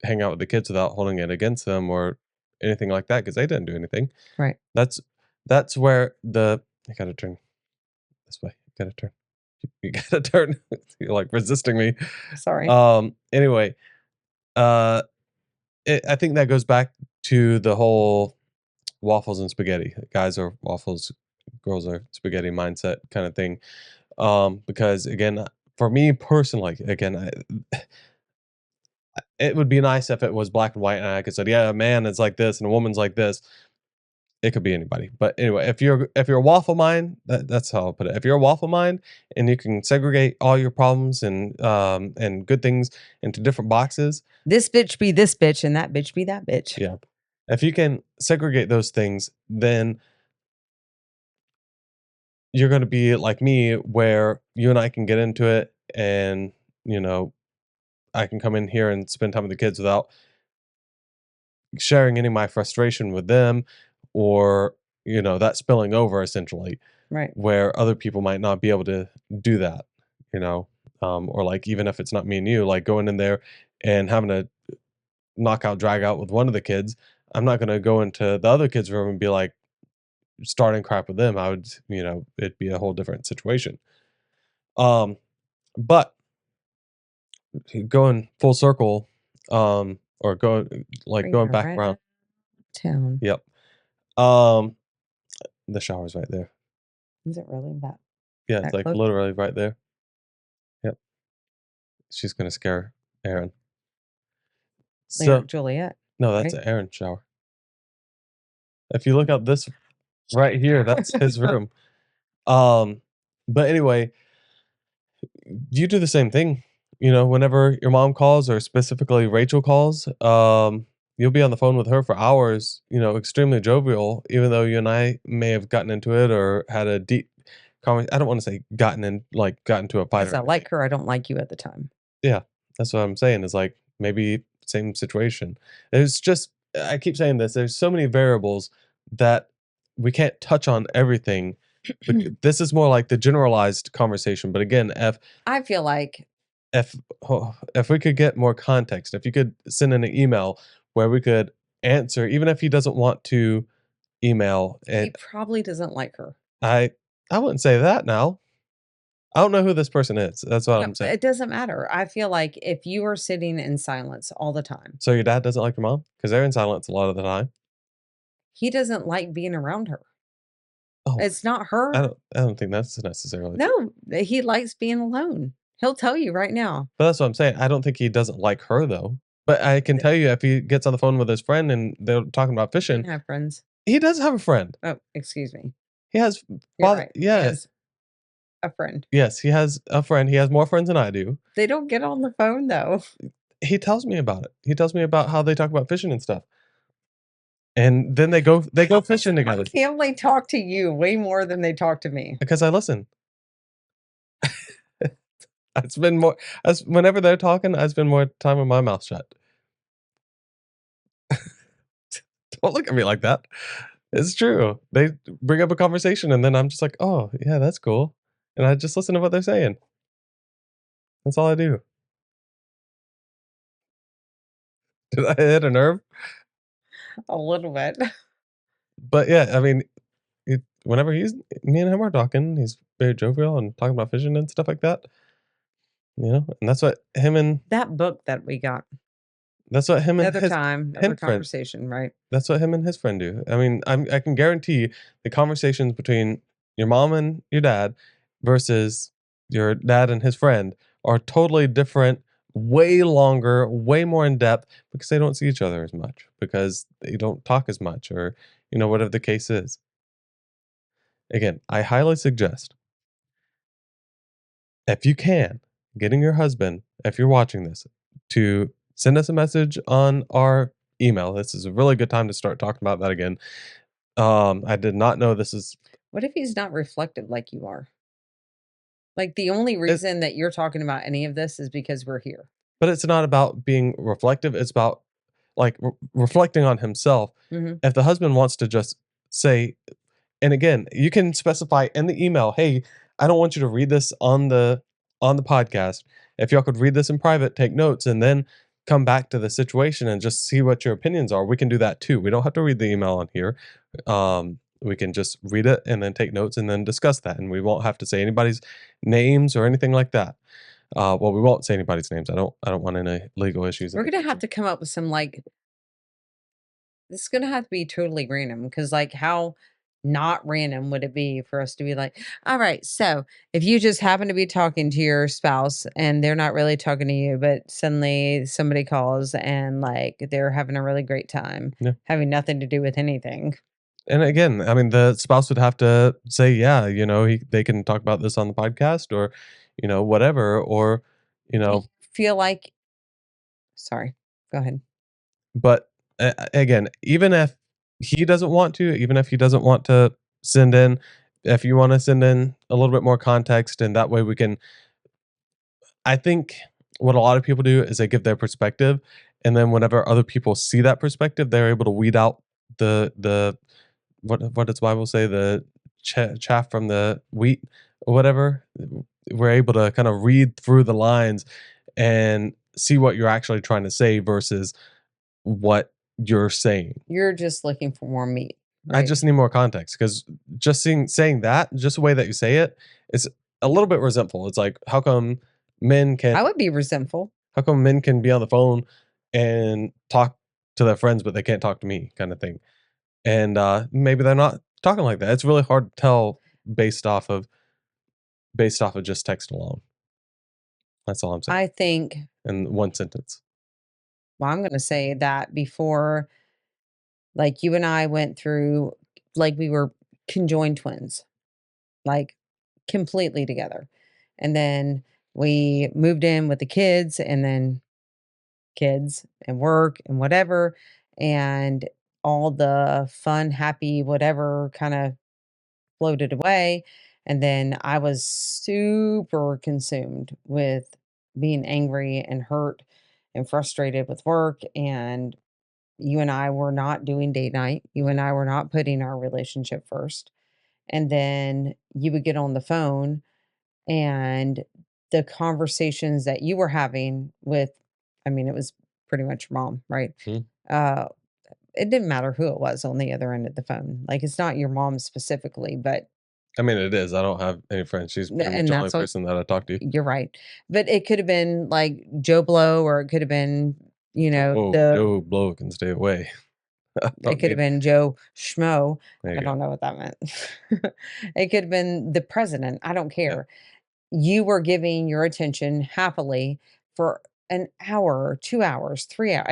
hang out with the kids without holding it against them or anything like that because they didn't do anything. right. That's that's where the I gotta turn this way. Gotta turn. You gotta turn. You're, like, resisting me. Sorry. Anyway, uh, I think that goes back to the whole waffles and spaghetti. Guys are waffles, girls are spaghetti mindset kinda thing. Because again, for me personally, again, it would be nice if it was black and white and I could say, yeah, a man is like this and a woman's like this. It could be anybody. But anyway, if you're a waffle mind, that's how I'll put it. If you're a waffle mind and you can segregate all your problems and good things into different boxes, This bitch be this bitch and that bitch be that bitch. yeah. If you can segregate those things, then you're gonna be like me where you and I can get into it and you know, I can come in here and spend time with the kids without sharing any of my frustration with them or, that spilling over essentially Right. where other people might not be able to do that, you know? or like even if it's not me and you, like going in there and having a knockout drag out with one of the kids, I'm not gonna go into the other kid's room and be like starting crap with them. I would, it'd be a whole different situation. Um, but going full circle, or Bring going her back right around. out of town. Yep. Um, the shower's right there. Is it really Yeah, it's that like close? literally right there. Yep. She's gonna scare Aaron. Near So Juliet, no, that's right? Aaron's shower. If you look out this right here, that's his room. Um, but anyway, you do the same thing. Whenever your mom calls or specifically Rachel calls, you'll be on the phone with her for hours, extremely jovial, even though you and I may have gotten into it or had a deep I don't want to say gotten to a fight Because or I anything. like her, I don't like you at the time. Yeah, that's what I'm saying is like maybe same situation. There's just I keep saying this. There's so many variables that we can't touch on everything. But this is more like the generalized conversation. But again, I feel like if if we could get more context, if you could send in an email where we could answer, even if he doesn't want to email, he and probably doesn't like her. I I wouldn't say that now. I don't know who this person is. That's what No, I'm saying. it doesn't matter. I feel like if you are sitting in silence all the time, So your dad doesn't like your mom because they're in silence a lot of the time. he doesn't like being around her. Oh, It's not her. I don't think that's necessarily true. No, he likes being alone. He'll tell you right now. But that's what I'm saying. I don't think he doesn't like her though. But I can tell you if he gets on the phone with his friend and they're talking about He doesn't fishing, have friends. he does have a friend. Oh, excuse me. He has You're father right. He yeah. has a friend. Yes, he has a friend. He has more friends than I do. They don't get on the phone though. He tells me about it. He tells me about how they talk about fishing and stuff. And then they go fishing My together family talk to you way more than they talk to me. because I listen. I spend more as whenever they're talking, I spend more time with my mouth shut. Don't look at me like that. It's true. They bring up a conversation and then I'm just like, "Oh, yeah, that's cool." And I just listen to what they're saying. That's all I do. Did I hit a nerve? A little bit. But yeah, I mean, whenever me and him are talking, he's very jovial and talking about fishing and stuff like that. And That book that we got, that's what him and another time, another him friend conversation, right? that's what him and his friend do. I mean, I can guarantee the conversations between your mom and your dad versus your dad and his friend are totally different, way longer, way more in depth because they don't see each other as much, because they don't talk as much, or whatever the case is. Again, I highly suggest, if you can, getting your husband, if you're watching this, to send us a message on our email. This is a really good time to start talking about that again. I did not know this is What if he's not reflective like you are? Like the only it, reason that you're talking about any of this is because we're here. but it's not about being reflective. It's about like reflecting on himself. Mhm. If the husband wants to just say, and again, you can specify in the email, "Hey, I don't want you to read this on the podcast. If y'all could read this in private, take notes, and then come back to the situation and just see what your opinions are." We can do that too. We don't have to read the email on here. We can just read it and then take notes and then discuss that, and we won't have to say anybody's names or anything like that. Well, we won't say anybody's names. I don't want any legal issues in We're the gonna have future. to come up with some like this is gonna have to be totally random because like how not random would it be for us to be like, all right, so if you just happen to be talking to your spouse and they're not really talking to you, but suddenly somebody calls and like they're having a really great time, Yeah. having nothing to do with anything. And again, I mean, the spouse would have to say, yeah, they can talk about this on the podcast, or, whatever, or, you Do you know, feel like sorry, go ahead. but again, even if he doesn't want to, even if he doesn't want to send in, if you want to send in a little bit more context, and that way we can, I think what a lot of people do is they give their perspective. And then whenever other people see that perspective, they're able to weed out the what does the Bible say? The chaff from the wheat or whatever. we're able to kind of read through the lines and see what you're actually trying to say versus what you're saying. You're just looking for more meat, I right? just need more context because just saying that, just the way that you say it, is a little bit resentful. It's like, men can I would be resentful. how come men can be on the phone and talk to their friends, but they can't talk to me, kind of thing. And maybe they're not talking like that. It's really hard to tell based off of just text alone. That's all I'm saying I think, in one sentence. well, I'm going to say that before, like you and I went through, like we were conjoined twins, like completely together. And then we moved in with the kids and then kids and work and whatever. And all the fun, happy, whatever kind of floated away. And then I was super consumed with being angry and hurt and frustrated with work. And you and I were not doing date night. You and I were not putting our relationship first. And then you would get on the phone and the conversations that you were having with, I mean, it was pretty much your mom, right? Mhm. Uh, it didn't matter who it was on the other end of the phone. Like it's not your mom specifically, but I mean, it is. I don't have any friends. She's pretty much and the only that's what person that I talk to. you're right. But it could have been like Joe Blow, or it could have been, Whoa, the Joe Blow can stay away. I it don't could have need. been Joe Schmo. There I you go. don't know what that meant. It could have been the president. I don't Yeah. care. You were giving your attention happily for an hour, 2 hours, 3 hours.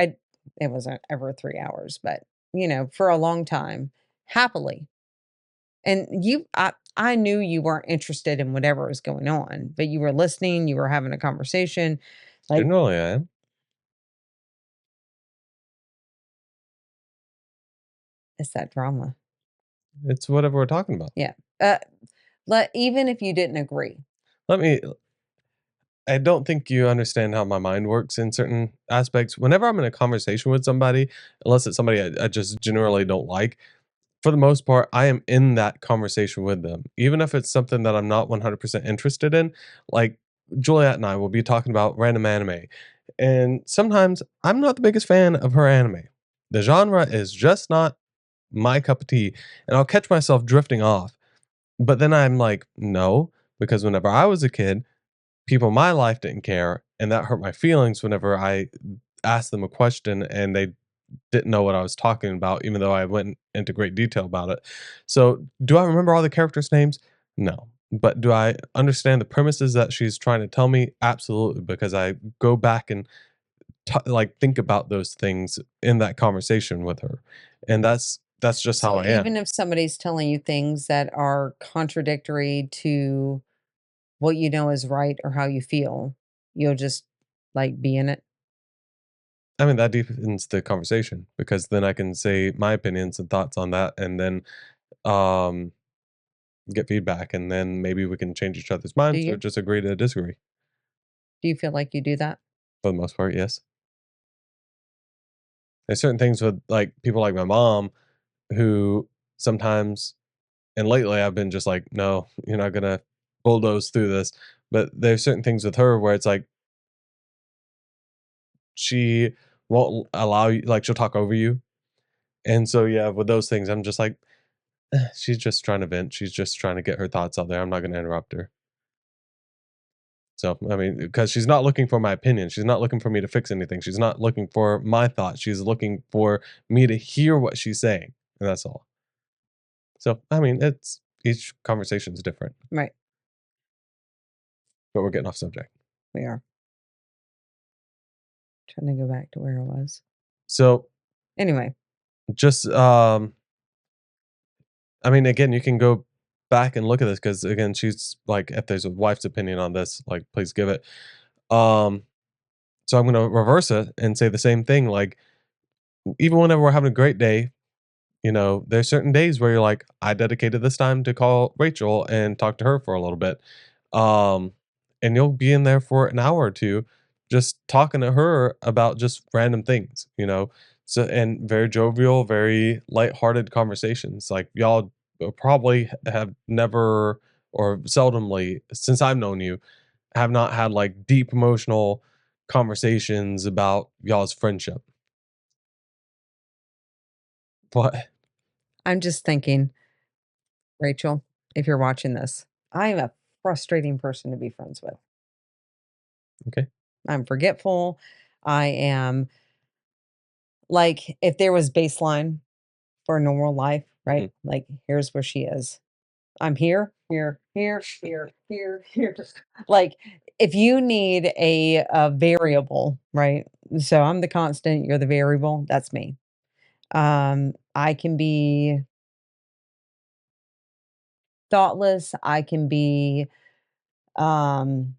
It wasn't ever 3 hours, but, for a long time, happily. And I knew you weren't interested in whatever was going on, but you were listening, you were having a conversation, like, Generally, I am. it's that drama. It's whatever we're talking about. Yeah. Even if you didn't agree. Let me I don't think you understand how my mind works in certain aspects. Whenever I'm in a conversation with somebody, unless it's somebody I just generally don't like, for the most part, I am in that conversation with them. Even if it's something that I'm not 100% interested in, like Juliet and I will be talking about random anime. And sometimes I'm not the biggest fan of her anime. The genre is just not my cup of tea. And I'll catch myself drifting off. But then I'm like, no, because whenever I was a kid, people in my life didn't care, and that hurt my feelings whenever I asked them a question and they didn't know what I was talking about, even though I went into great detail about it. So, do I remember all the characters' names? No. But do I understand the premises that she's trying to tell me? Absolutely, because I go back and like think about those things in that conversation with her, and that's just how So I am. even if somebody's telling you things that are contradictory to what you know is right or how you feel, you'll just, like, be in it? I mean, that deepens the conversation because then I can say my opinions and thoughts on that, and then um get feedback, and then maybe we can change each other's Do minds or you? just agree to disagree. Do you feel like you do that? For the most part, yes. There's certain things with like people like my mom who sometimes, and lately I've been just like, no, you're not gonna bulldoze through this. But there's certain things with her where it's like she won't allow you, like she'll talk over you. And so yeah, with those things, I'm just like, she's just trying to vent. She's just trying to get her thoughts out there. I'm not gonna interrupt her. So, I mean, because she's not looking for my opinion. She's not looking for me to fix anything. She's not looking for my thoughts. She's looking for me to hear what she's saying. And that's all. So, I mean, it's each conversation is different, Right. but we're getting off subject. We are. Trying to go back to where I was. So, Anyway, just, I mean, again, you can go back and look at this because, again, she's like, if there's a wife's opinion on this, like, please give it. Um, so I'm going to reverse it and say the same thing. Like, even whenever we're having a great day, there's certain days where you're like, I dedicated this time to call Rachel and talk to her for a little bit. Um, and you'll be in there for an hour or two just talking to her about just random things. So, and very jovial, very lighthearted conversations. Like y'all probably have never or seldomly since I've known you have not had like deep emotional conversations about y'all's friendship. But I'm just thinking, Rachel, if you're watching this, I am a frustrating person to be friends with. okay. I'm forgetful. I am like, if there was baseline for a normal life, Hmm. right? Like, here's where she is. I'm here, here, here, here, here, here. Like, if you need a variable, right? So I'm the constant, you're the variable. That's me. I can be thoughtless. I can be um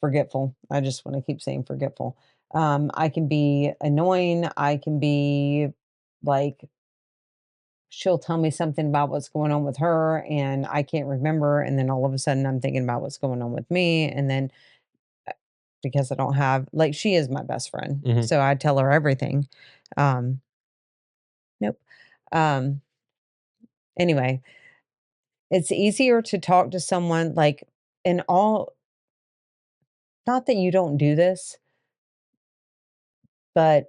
forgetful. I just want to keep saying forgetful. I can be annoying. I can be like, she'll tell me something about what's going on with her and I can't remember. And then all of a sudden I'm thinking about what's going on with me. And then because I don't have, like, she is my best friend. Hmm. So I tell her everything. Um, nope. Um, anyway, it's easier to talk to someone like in all, not that you don't do this, but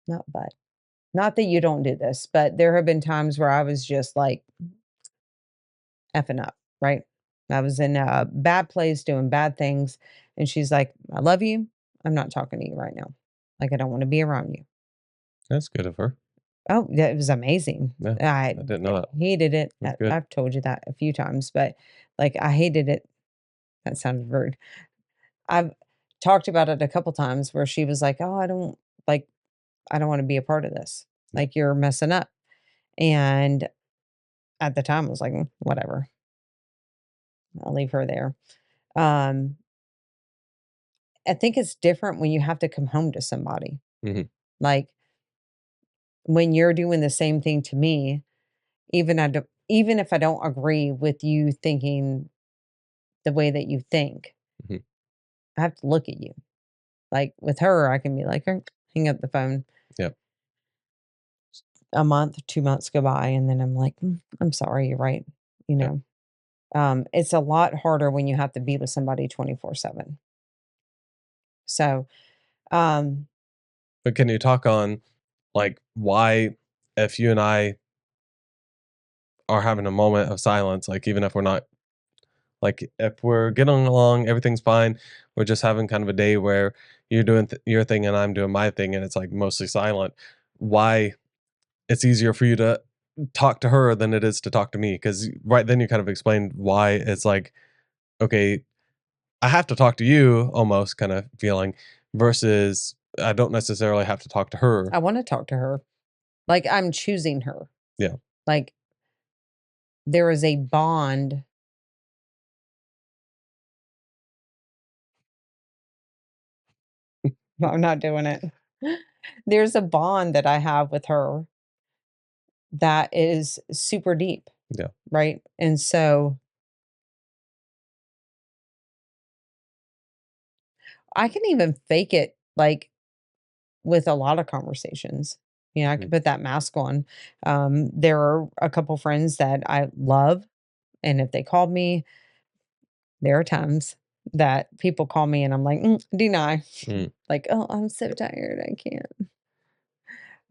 not but not that you don't do this, but there have been times where I was just like effing up, right? I was in a bad place doing bad things. And she's like, I love you. I'm not talking to you right now. Like, I don't want to be around you. That's good of her. Oh, that was amazing. Yeah. I I didn't know that. hated it. That's good. I've told you that a few times, but like, I hated it. That sounded rude. I've talked about it a couple times where she was like, oh, like, I don't want to be a part of this. Yeah. Like, you're messing up. And at the time, I was like, whatever. I'll leave her there. Um, I think it's different when you have to come home to somebody. Hmm. Like, when you're doing the same thing to me, even if I don't agree with you thinking the way that you think, Hmm. I have to look at you. Like, with her, I can be like, hang up the phone. Yep. A month, 2 months go by, and then I'm like, I'm sorry, you're right." You Yep. know? It's a lot harder when you have to be with somebody 24/7. So, um, But can you talk on like why, if you and I are having a moment of silence, like even if we're not, like if we're getting along, everything's fine, we're just having kind of a day where you're doing your thing and I'm doing my thing and it's like mostly silent, why it's easier for you to talk to her than it is to talk to me? Because right then you kind of explained why it's like, okay, I have to talk to you almost kind of feeling versus I don't necessarily have to talk to her. I wanna talk to her. Like, I'm choosing her. Yeah. Like, there is a bond. No, I'm not doing it. There's a bond that I have with her that is super deep, Yeah. right? And so I can even fake it, like, with a lot of conversations. You know, I Mm. could put that mask on. There are a couple friends that I love, and if they called me, there are times that people call me and I'm like, deny. Mm. Like, oh, I'm so tired. I can't.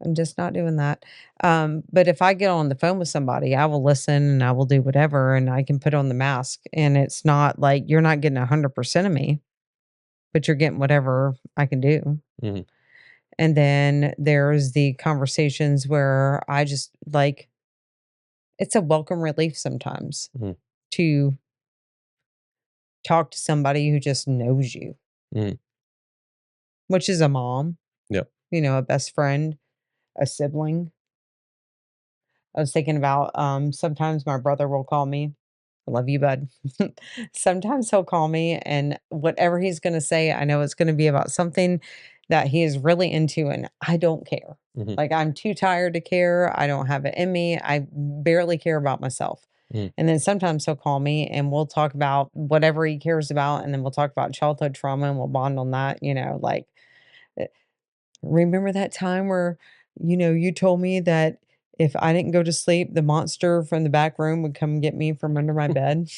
I'm just not doing that. But if I get on the phone with somebody, I will listen and I will do whatever and I can put on the mask. And it's not like you're not getting 100% of me, but you're getting whatever I can do. Mhm. And then there's the conversations where I just like, it's a welcome relief sometimes Mhm. to talk to somebody who just knows you, Mhm. which is a mom, Yep. a best friend, a sibling. I was thinking about sometimes my brother will call me. I love you, bud. Sometimes he'll call me, and whatever he's going to say, I know it's going to be about something that he is really into, and I don't care. Mhm. Like, I'm too tired to care. I don't have it in me. I barely care about myself. Mhm. And then sometimes he'll call me and we'll talk about whatever he cares about. And then we'll talk about childhood trauma and we'll bond on that, like, remember that time where, you told me that If I didn't go to sleep, the monster from the back room would come get me from under my bed.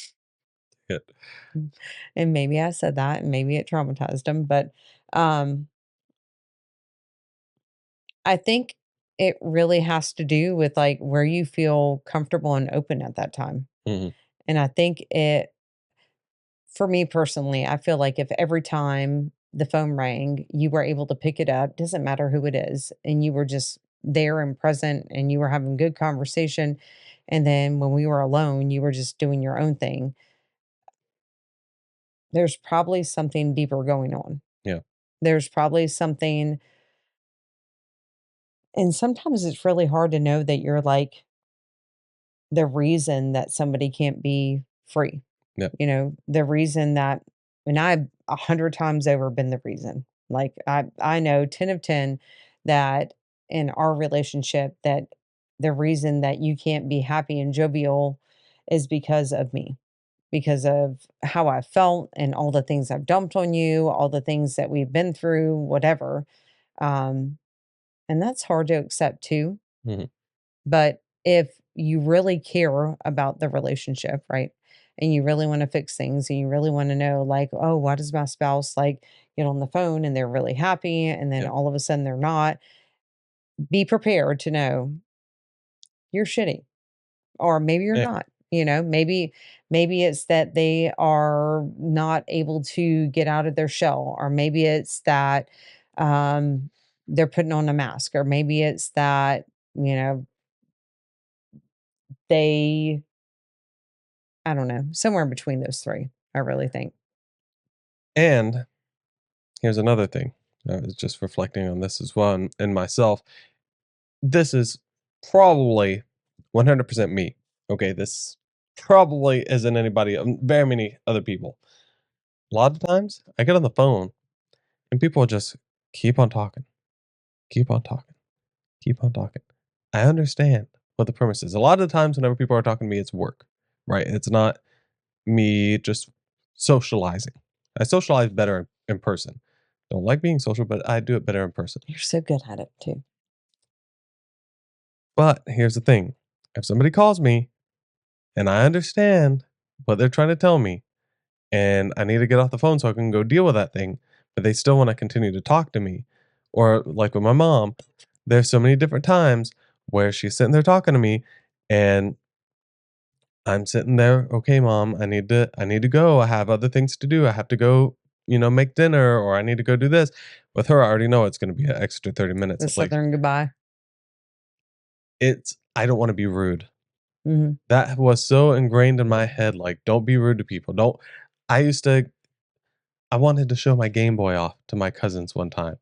Yeah. And maybe I said that and maybe it traumatized him, but, um, I think it really has to do with, like, where you feel comfortable and open at that time. Mhm. And I think it for me personally, I feel like if every time the phone rang, you were able to pick it up, doesn't matter who it is, and you were just there and present and you were having good conversation. And then when we were alone, you were just doing your own thing. There's probably something deeper going on. Yeah. There's probably something, and sometimes it's really hard to know that you're like the reason that somebody can't be free. Yeah. The reason that, and I've 100 times over been the reason. Like I know 10 of 10 that in our relationship that the reason that you can't be happy and jovial is because of me. Because of how I felt and all the things I've dumped on you, all the things that we've been through, whatever. Um, and that's hard to accept too. Mhm. But if you really care about the relationship, right? And you really want to fix things and you really want to know, like, oh, why does my spouse like get on the phone and they're really happy and then Yeah. all of a sudden they're not? Be prepared to know you're shitty or maybe you're Yeah. not. Maybe it's that they are not able to get out of their shell, or maybe it's that um, they're putting on a mask, or maybe it's that you know they I don't know, somewhere in between those 3, I really think. And here's another thing. I was just reflecting on this as well and myself. This is probably 100% me. Okay, this probably isn't anybody, very many other people. A lot of times I get on the phone and people just keep on talking, keep on talking, keep on talking. I understand what the premise is. A lot of the times, whenever people are talking to me, it's work, right? It's not me just socializing. I socialize better in person. Don't like being social, but I do it better in person. You're so good at it too. But here's the thing, if somebody calls me and I understand what they're trying to tell me, and I need to get off the phone so I can go deal with that thing, but they still want to continue to talk to me. Or like with my mom, there's so many different times where she's sitting there talking to me and I'm sitting there, okay, mom, I need to go. I have other things to do. I have to go, make dinner or I need to go do this. With her, I already know it's going to be an extra 30 minutes The of like Southern goodbye. I don't want to be rude. Mhm. That was so ingrained in my head like don't be rude to people. Don't I used to I wanted to show my Game Boy off to my cousins one time.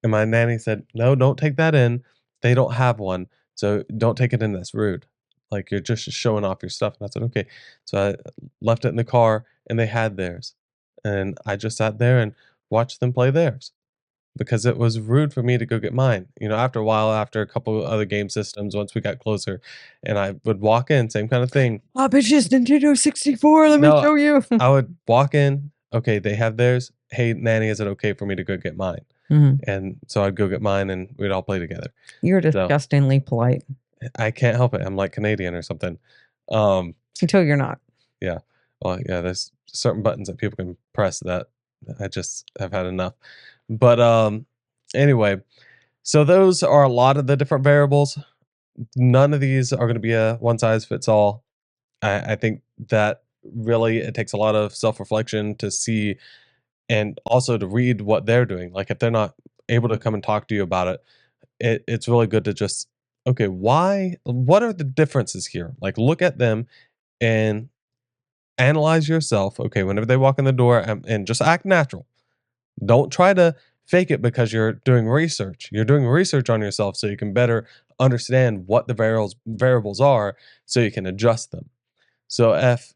And my nanny said, "No, don't take that in. They don't have one, so don't take it in. That's rude. Like you're just showing off your stuff." And I said, "Okay." So I left it in the car, and they had theirs, and I just sat there and watched them play theirs because it was rude for me to go get mine. After a while, after a couple other game systems, once we got closer, and I would walk in, same kind of thing. "Ah, bitches, Nintendo 64, let me No, show you." I would walk in. Okay, they have theirs. Hey, nanny, is it okay for me to go get mine? Mhm. And so I'd go get mine and we'd all play together. You're So, disgustingly polite I can't help it. I'm like Canadian or something. Um, until you're not. yeah. Well, yeah, there's certain buttons that people can press that I just have had enough. But anyway, so those are a lot of the different variables. None of these are going to be a one size fits all. I think that really it takes a lot of self-reflection to see and also to read what they're doing. Like if they're not able to come and talk to you about it, it's really good to just okay, what are the differences here? Like look at them and analyze yourself. Okay, whenever they walk in the door and just act natural. Don't try to fake it because you're doing research. You're doing research on yourself so you can better understand what the variables are so you can adjust them. So if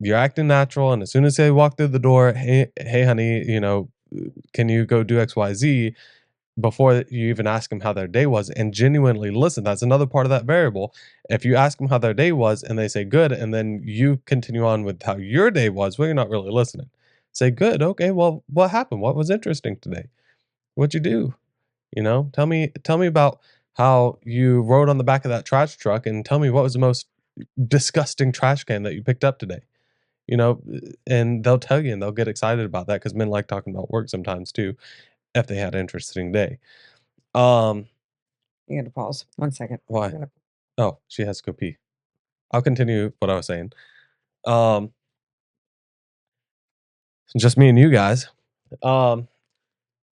you're acting natural and as soon as they walk through the door, hey honey, can you go do XYZ before you even ask them how their day was and genuinely listen. That's another part of that variable. If you ask them how their day was and they say good, and then you continue on with how your day was, well, you're not really listening. Say good. Okay. Well, what happened? What was interesting today? What'd you do? Tell me about how you rode on the back of that trash truck and tell me what was the most disgusting trash can that you picked up today. You know, and they'll tell you and they'll get excited about that because men like talking about work sometimes too, if they had an interesting day. Um, You gotta pause. 1 second. why? I'm gonna Oh, she has to go pee. I'll continue what I was saying. Um, just me and you guys. Um,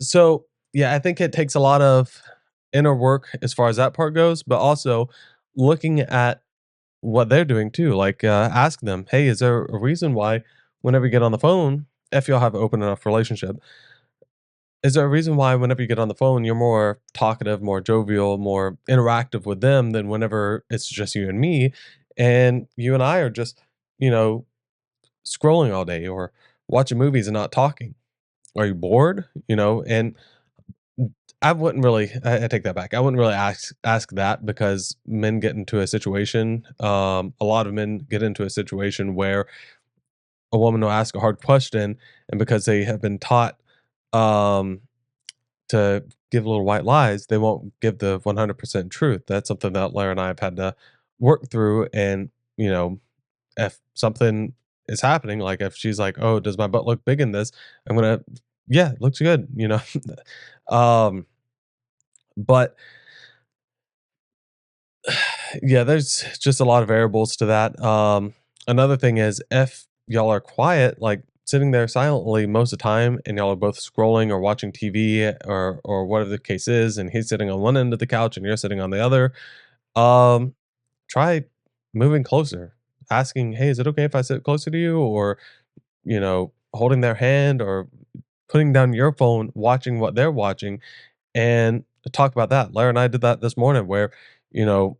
so yeah, I think it takes a lot of inner work as far as that part goes, but also looking at what they're doing too. Like, ask them, hey, is there a reason why whenever you get on the phone, if y'all have an open enough relationship, is there a reason why whenever you get on the phone, you're more talkative, more jovial, more interactive with them than whenever it's just you and me, and you and I are just, you know, scrolling all day or watching movies and not talking? Are you bored? You know, and I wouldn't really. I take that back. I wouldn't really ask that because men get into a situation. A lot of men get into a situation where a woman will ask a hard question, and because they have been taught um, to give little white lies, they won't give the 100% truth. That's something that Lara and I have had to work through. And you know, if something is happening, like if she's like, "Oh, does my butt look big in this?" I'm gonna, yeah, it looks good. You know, um, but yeah, there's just a lot of variables to that. Another thing is if y'all are quiet, like sitting there silently most of the time, and y'all are both scrolling or watching TV or whatever the case is, and he's sitting on one end of the couch and you're sitting on the other, um, try moving closer, asking, "Hey, is it okay if I sit closer to you?" Or holding their hand or putting down your phone, watching what they're watching, and talk about that. Lara and I did that this morning, where you know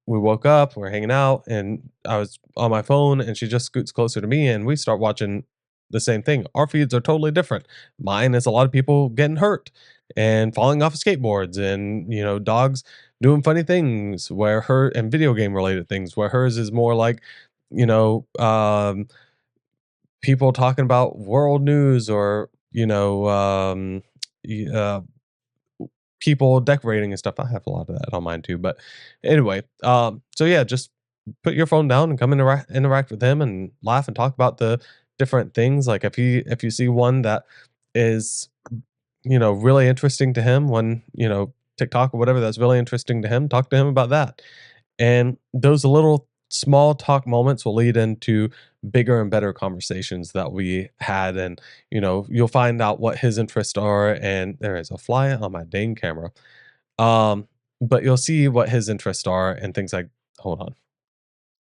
we woke up, we're hanging out, and I was on my phone, and she just scoots closer to me, and we start watching the same thing. Our feeds are totally different. Mine is a lot of people getting hurt and falling off of skateboards, and dogs doing funny things. Where her and video game related things, where hers is more like, you know, people talking about world news or y- uh, people decorating and stuff. I have a lot of that on mine too. But anyway, so yeah, just put your phone down and come interact with him and laugh and talk about the different things. Like if you see one that is really interesting to him, one TikTok or whatever that's really interesting to him, talk to him about that. And those little small talk moments will lead into bigger and better conversations that we had. And, you'll find out what his interests are. And there is a fly on my dang camera. Um, but you'll see what his interests are and things like, hold on.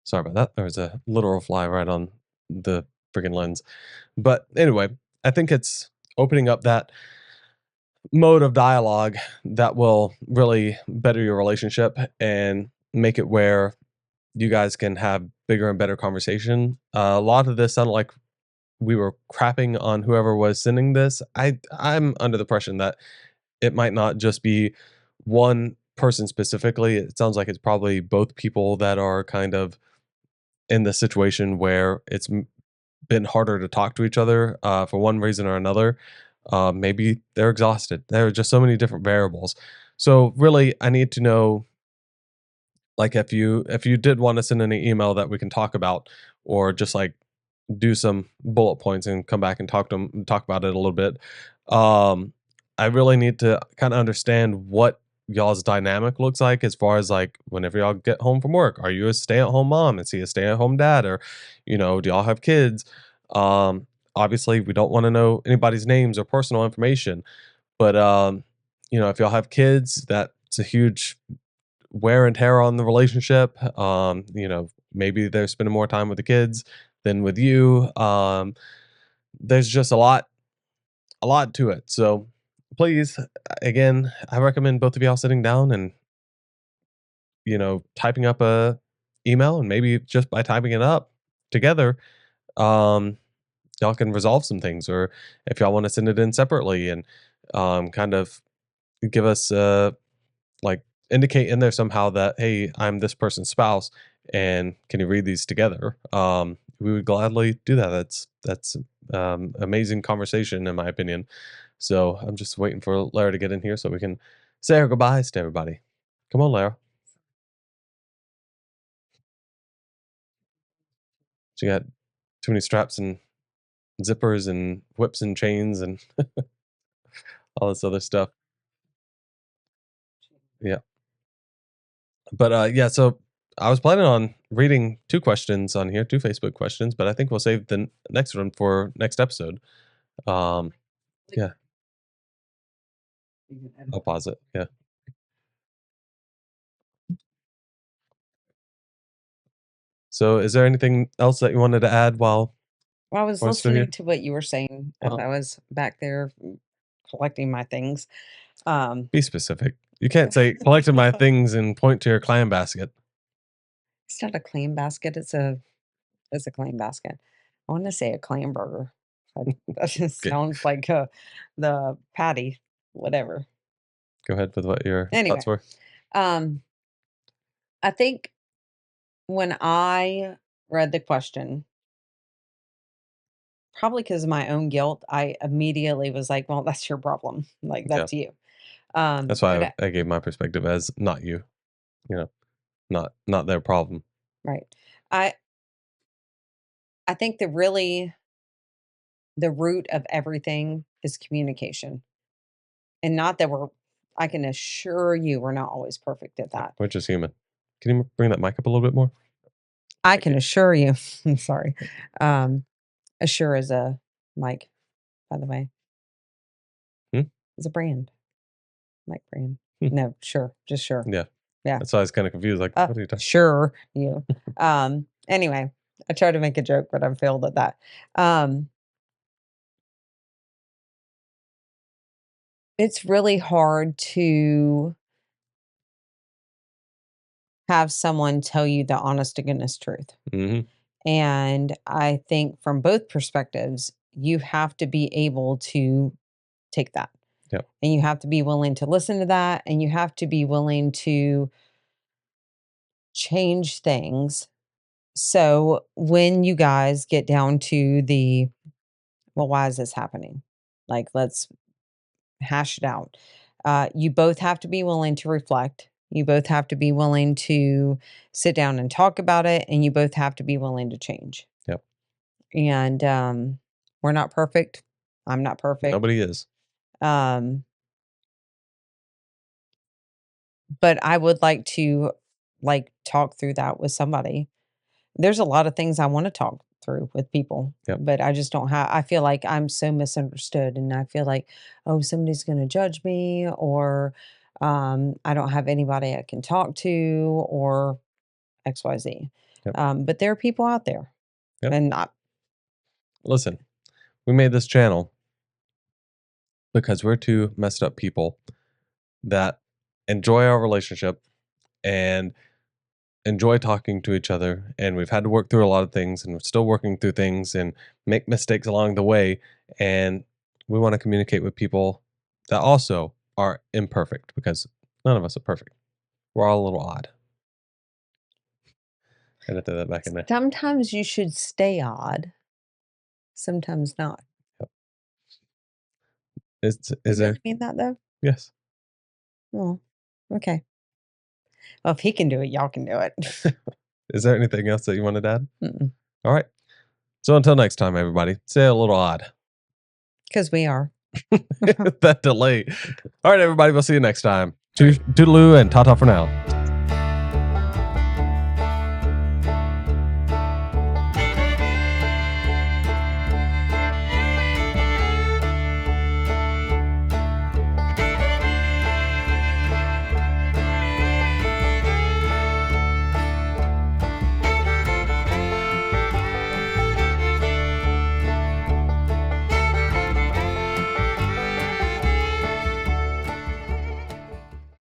Sorry about that. There was a literal fly right on the freaking lens. But anyway, I think it's opening up that mode of dialogue that will really better your relationship and make it where you guys can have bigger and better conversation. A lot of this sounded like we were crapping on whoever was sending this. I'm under the impression that it might not just be one person specifically. It sounds like it's probably both people that are kind of in the situation where it's been harder to talk to each other for one reason or another. Maybe they're exhausted. There are just so many different variables. So really, I need to know, like, if you did want to send an email that we can talk about, or just like do some bullet points and come back and talk about it a little bit. Um, I really need to kind of understand what y'all's dynamic looks like as far as like whenever y'all get home from work. Are you a stay-at-home mom? Is he a stay-at-home dad? Or, do y'all have kids? Um, Obviously we don't want to know anybody's names or personal information, but if y'all have kids, that's a huge wear and tear on the relationship. Maybe they're spending more time with the kids than with you. There's just a lot to it. So please, again, I recommend both of y'all sitting down and typing up a email, and maybe just by typing it up together, um, y'all can resolve some things. Or if y'all want to send it in separately and kind of give us like indicate in there somehow that, hey, I'm this person's spouse, and can you read these together? We would gladly do that. That's amazing conversation in my opinion. So I'm just waiting for Lara to get in here so we can say our goodbyes to everybody. Come on, Lara. She got too many straps and zippers and whips and chains and all this other stuff. Yeah. But yeah, so I was planning on reading 2 questions on here, 2 Facebook questions, but I think we'll save the next one for next episode. Um, yeah, I'll pause it. Yeah. So, is there anything else that you wanted to add while Well, I was we're still here? listening to what you were saying as Uh-huh. I was back there collecting my things. Um, Be specific. You can't say collected my things and point to your clam basket. it's not a clam basket. It's a clam basket. I want to say a clam burger. That just Okay, sounds like the patty, whatever. go ahead with what your thoughts Anyway, were. um, I think when I read the question, probably because of my own guilt, I immediately was like, "Well, that's your problem. Like Yeah, that's you." that's But why I gave my perspective as not you. You know, not their problem. right, I I think the root of everything is communication, and not that we're. I can assure you, we're not always perfect at that. Which is human. Can you bring that mic up a little bit more? I Thank can you. assure you. I'm sorry. Um, Assure is a mic, by the way, Hmm? is a brand, mic brand. Hmm. No, sure, just sure. Yeah, Yeah. that's why I was kind of confused. Like, what are you talking? Sure, you. Anyway, I tried to make a joke, but I failed at that. Um, it's really hard to have someone tell you the honest to goodness truth. Hmm. And I think from both perspectives, you have to be able to take that. Yep. And you have to be willing to listen to that. And you have to be willing to change things. So when you guys get down to the, well, why is this happening? Like, let's hash it out. You both have to be willing to reflect. You both have to be willing to sit down and talk about it. And you both have to be willing to change. Yep. And we're not perfect. I'm not perfect. Nobody is. Um, but I would like to like talk through that with somebody. There's a lot of things I want to talk through with people, Yep. but I just don't have I feel like I'm so misunderstood and I feel like, oh, somebody's going to judge me or I don't have anybody I can talk to or XYZ. Yep. But there are people out there Yep. and not Listen, we made this channel because we're 2 messed up people that enjoy our relationship and enjoy talking to each other. And we've had to work through a lot of things and we're still working through things and make mistakes along the way. And we want to communicate with people that also are imperfect because none of us are perfect. We're all a little odd. I had to throw that back in there. sometimes you should stay odd, sometimes not. Yep. Is You there? really mean that though? Yes. Oh, okay. Well, if he can do it, y'all can do it. Is there anything else that you wanted to add? Mm-mm. All right. So until next time, everybody, stay a little odd. 'Cause we are. That delay. All right, everybody. We'll see you next time. Toodaloo and ta-ta for now.